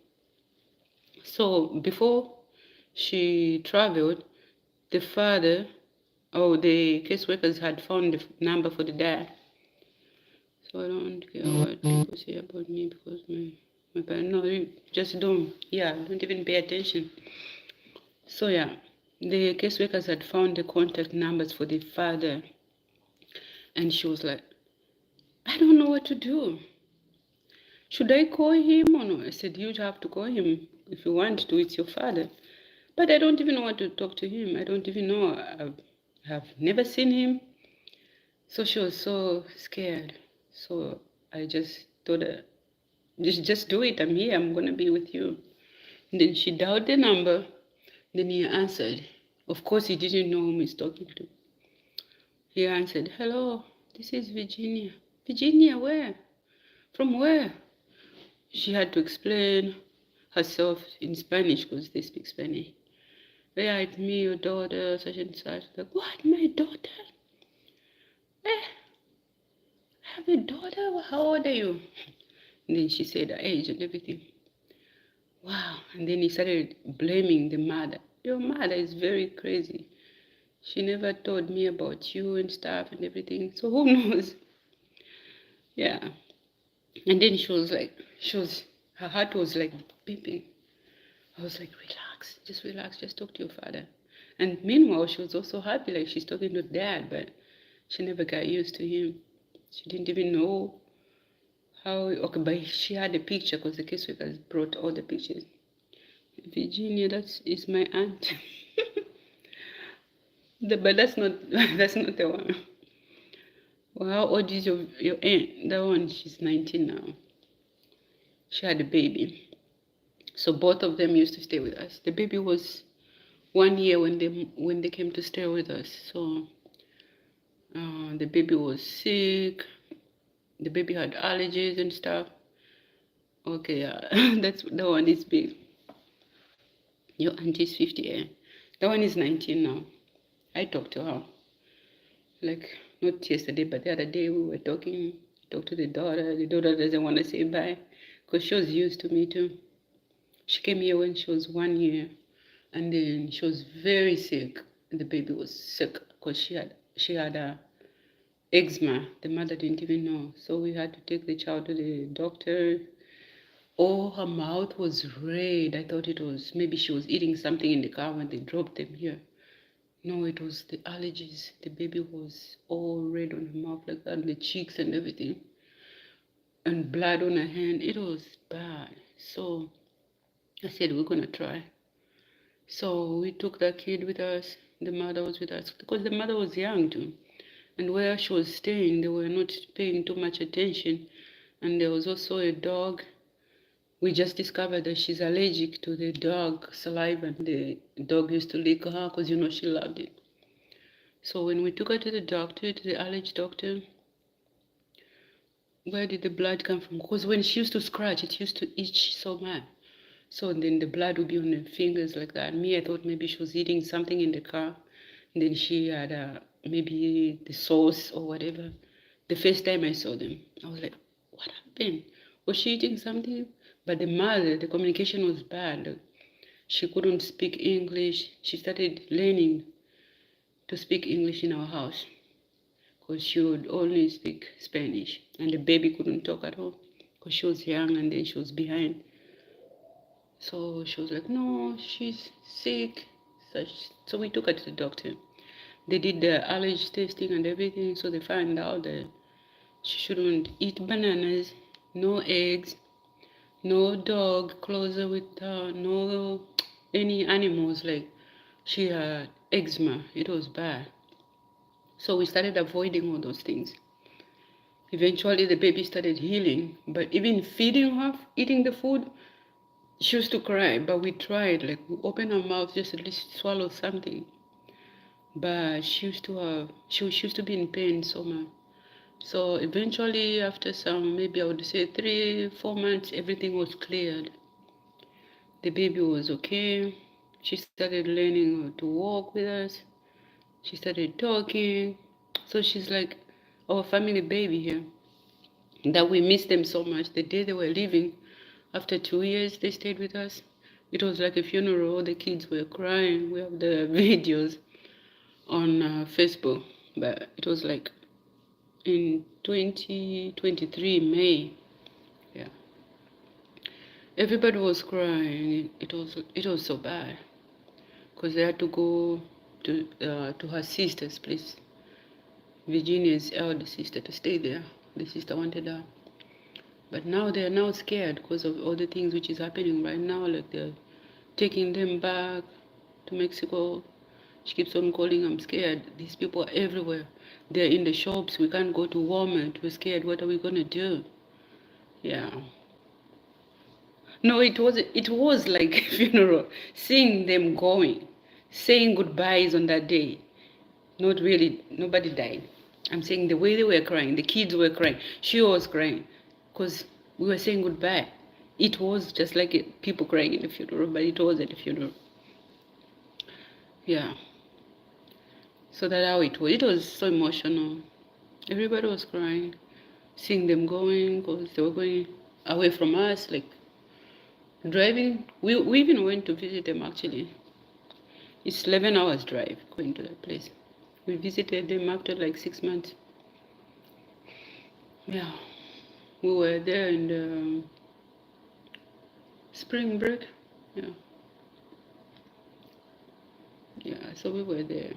So before she traveled, the father, the caseworkers had found the number for the dad. So I don't care what people say about me because my parents, no, you just don't even pay attention. So yeah, the caseworkers had found the contact numbers for the father. And she was like, I don't know what to do. Should I call him or no? I said, you'd have to call him if you want to. It's your father. But I don't even want to talk to him. I don't even know. I've never seen him. So she was so scared. So I just told her, just do it. I'm here. I'm going to be with you. And then she dialed the number. Then he answered. Of course, he didn't know whom he's talking to. He answered, hello, this is Virginia. Virginia, where? From where? She had to explain herself in Spanish because they speak Spanish. Yeah, it's me, your daughter, such and such. Like, what, my daughter? I have a daughter? How old are you? And then she said her age and everything. Wow. And then he started blaming the mother. Your mother is very crazy. She never told me about you and stuff and everything. So who knows? Yeah. And then her heart was like beeping. I was like, relax, just talk to your father. And meanwhile, she was also happy, like she's talking to dad, but she never got used to him. She didn't even know how, okay, but she had a picture because the caseworkers brought all the pictures. Virginia, that is my aunt. But that's not the one. Well, how old is your aunt? That one, she's 19 now. She had a baby. So both of them used to stay with us. The baby was 1 year when they came to stay with us. So the baby was sick. The baby had allergies and stuff. Okay, yeah, that's the one is big. Your auntie's 50, eh? That one is 19 now. I talked to her. Like, not yesterday, but the other day we were talking. Talked to the daughter. The daughter doesn't want to say bye because she was used to me too. She came here when she was 1 year, and then she was very sick. The baby was sick because she had a eczema. The mother didn't even know, so we had to take the child to the doctor. Oh, her mouth was red. I thought it was maybe she was eating something in the car when they dropped them here. No, it was the allergies. The baby was all red on her mouth like that, and the cheeks and everything, and blood on her hand. It was bad. So I said, we're gonna try. So we took that kid with us. The mother was with us because the mother was young too. And where she was staying, they were not paying too much attention. And there was also a dog. We just discovered that she's allergic to the dog saliva, and the dog used to lick her because she loved it. So when we took her to the doctor, to the allergy doctor, where did the blood come from? Because when she used to scratch, it used to itch so much. So then the blood would be on her fingers like that. Me, I thought maybe she was eating something in the car. And then she had maybe the sauce or whatever. The first time I saw them, I was like, what happened? Was she eating something? But the mother, the communication was bad. She couldn't speak English. She started learning to speak English in our house because she would only speak Spanish. And the baby couldn't talk at all because she was young and then she was behind. So she was like, no, she's sick. So we took her to the doctor. They did the allergy testing and everything, so they found out that she shouldn't eat bananas, no eggs, no dog closer with her, no any animals. Like, she had eczema. It was bad. So we started avoiding all those things. Eventually, the baby started healing, but even feeding her, eating the food, she used to cry, but we tried, like we opened her mouth just at least swallow something. But she used to be in pain so much. So eventually, after some, maybe I would say 3-4 months, everything was cleared. The baby was okay. She started learning how to walk with us. She started talking. So she's like our family baby here. That we miss them so much. The day they were leaving, after 2 years, they stayed with us. It was like a funeral. The kids were crying. We have the videos on Facebook. But it was like in 2023 May. Yeah, everybody was crying. It was so bad because they had to go to her sister's place, Virginia's elder sister, to stay there. The sister wanted her, but now they are now scared because of all the things which is happening right now. Like, they're taking them back to Mexico. She keeps on calling, I'm scared. These people are everywhere. They're in the shops. We can't go to Walmart. We're scared. What are we gonna do? Yeah. No, it was like a funeral. Seeing them going, saying goodbyes on that day. Not really, nobody died. I'm saying the way they were crying, the kids were crying, she was crying, because we were saying goodbye. It was just like people crying in the funeral, but it was at the funeral. Yeah. So that's how it was. It was so emotional. Everybody was crying, seeing them going, because they were going away from us, like driving. We even went to visit them actually. It's 11 hours drive going to that place. We visited them after like 6 months. Yeah, we were there in the spring break. Yeah, yeah. So we were there.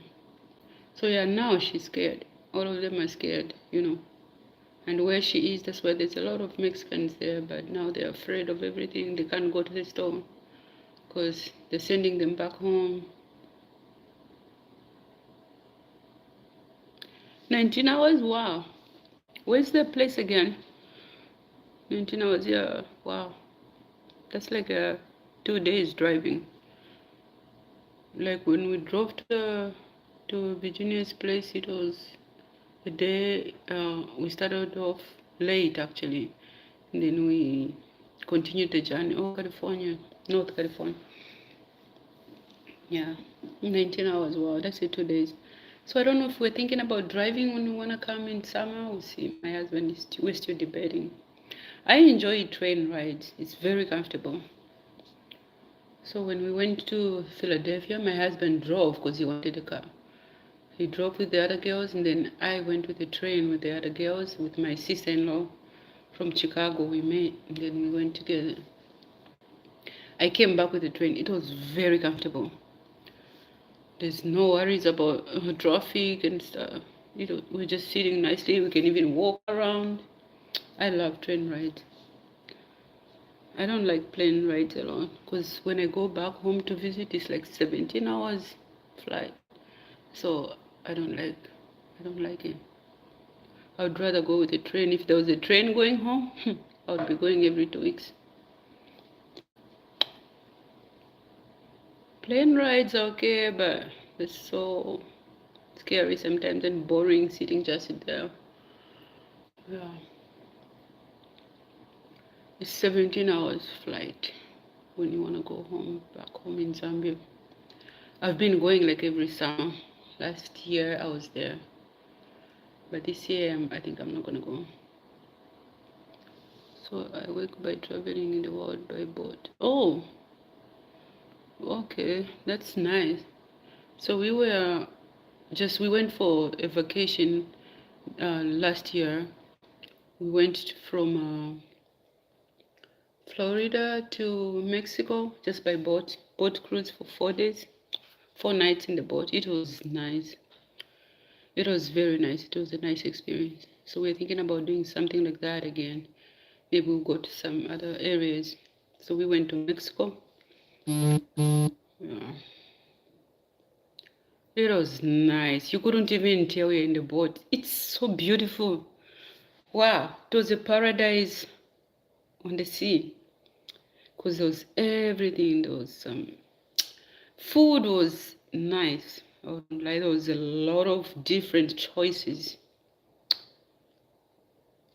So yeah, now she's scared. All of them are scared. And where she is, that's why there's a lot of Mexicans there. But now they're afraid of everything. They can't go to the store because they're sending them back home. 19 hours? Wow. Where's the place again? 19 hours, yeah. Wow. That's like 2 days driving. Like when we drove to Virginia's place, it was a day. We started off late actually. And then we continued the journey. Oh, California, North California. Yeah, 19 hours. Wow, that's it, 2 days. So I don't know if we're thinking about driving when we want to come in summer. We'll see. My husband is we're still debating. I enjoy train rides. It's very comfortable. So when we went to Philadelphia, my husband drove because he wanted a car. He drove with the other girls, and then I went with the train with the other girls, with my sister-in-law from Chicago. We met, and then we went together. I came back with the train. It was very comfortable. There's no worries about traffic and stuff. We're just sitting nicely. We can even walk around. I love train rides. I don't like plane rides alone because when I go back home to visit, it's like 17 hours flight. So I don't like it. I would rather go with a train. If there was a train going home, I would be going every 2 weeks. Plane rides are okay, but it's so scary sometimes and boring sitting just there. Yeah. It's 17 hours flight when you want to go home, back home in Zambia. I've been going like every summer. Last year I was there. But this year I think I'm not going to go. So I work by traveling in the world by boat. Oh, okay, that's nice. So we went for a vacation last year. We went from Florida to Mexico just by boat cruise for 4 days, 4 nights in the boat. It was nice. It was very nice. It was a nice experience. So we're thinking about doing something like that again. Maybe we'll go to some other areas. So we went to Mexico. Yeah. It was nice. You couldn't even tell you're in the boat. It's so beautiful. Wow, it was a paradise on the sea. Because there was everything. There was food was nice. Like there was a lot of different choices.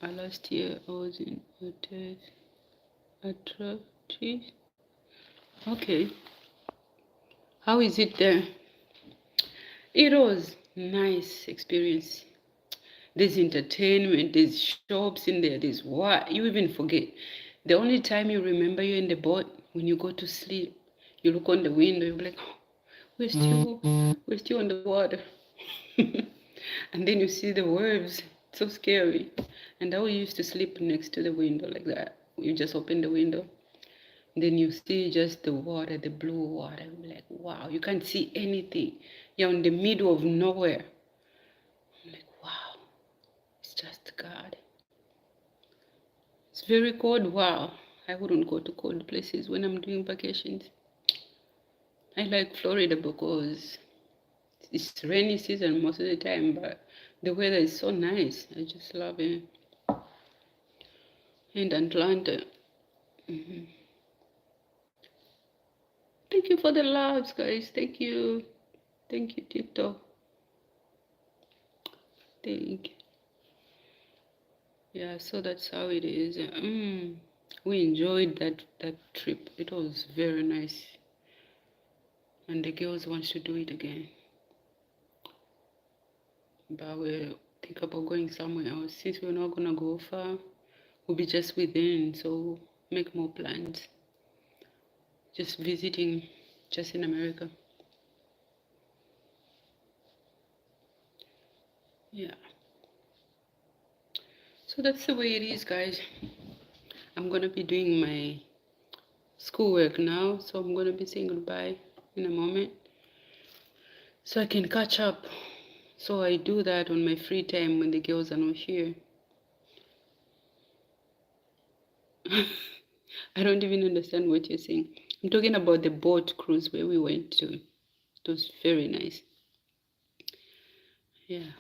Last year I was in attractive. Okay. How is it there? It was nice experience. There's entertainment, there's shops in there, there's what you even forget. The only time you remember you're in the boat when you go to sleep, you look on the window, you're like, oh, we're still on the water. And then you see the waves. It's so scary. And I used to sleep next to the window like that. You just open the window. Then you see just the water, the blue water. I'm like, wow, you can't see anything. You're in the middle of nowhere. I'm like, wow, it's just God. It's very cold. Wow, I wouldn't go to cold places when I'm doing vacations. I like Florida because it's rainy season most of the time, but the weather is so nice. I just love it. And Atlanta. Thank you for the loves, guys. Thank you. Thank you, TikTok. Thank you. Yeah, so that's how it is. We enjoyed that trip. It was very nice. And the girls want to do it again. But we think about going somewhere else. Since we're not gonna go far, we'll be just within, so make more plans. Just visiting just in America. Yeah. So that's the way it is, guys. I'm gonna be doing my schoolwork now, so I'm gonna be saying goodbye in a moment so I can catch up. So I do that on my free time when the girls are not here. I don't even understand what you're saying. I'm talking about the boat cruise where we went to. It was very nice. Yeah.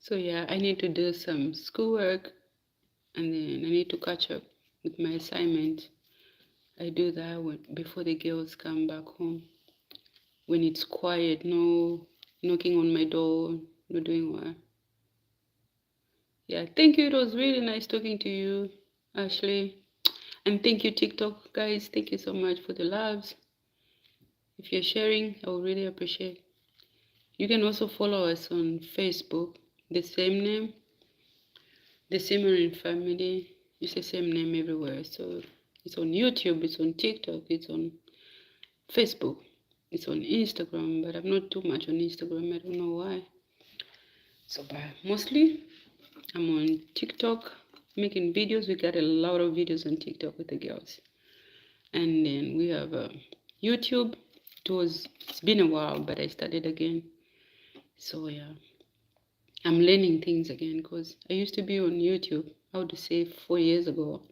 So yeah, I need to do some schoolwork and then I need to catch up with my assignment. I do that before the girls come back home. When it's quiet, no knocking on my door, no doing what. Yeah, thank you. It was really nice talking to you, Ashley. And thank you, TikTok guys. Thank you so much for the loves. If you're sharing, I would really appreciate. You can also follow us on Facebook, the same name, the Simmering Family. It's the same name everywhere. So it's on YouTube, it's on TikTok, it's on Facebook, it's on Instagram, but I'm not too much on Instagram. I don't know why. So, but mostly I'm on TikTok making videos. We got a lot of videos on TikTok with the girls. And then we have YouTube. It's been a while, but I started again. So yeah, I'm learning things again because I used to be on YouTube, I would say 4 years ago.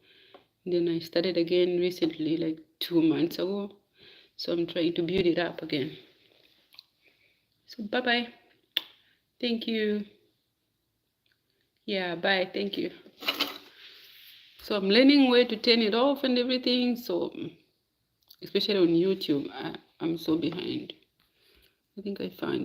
And then I started again recently, like 2 months ago. So I'm trying to build it up again. So bye bye. Thank you. Yeah, bye. Thank you. So I'm learning where to turn it off and everything. So especially on YouTube, I'm so behind. I think I found it.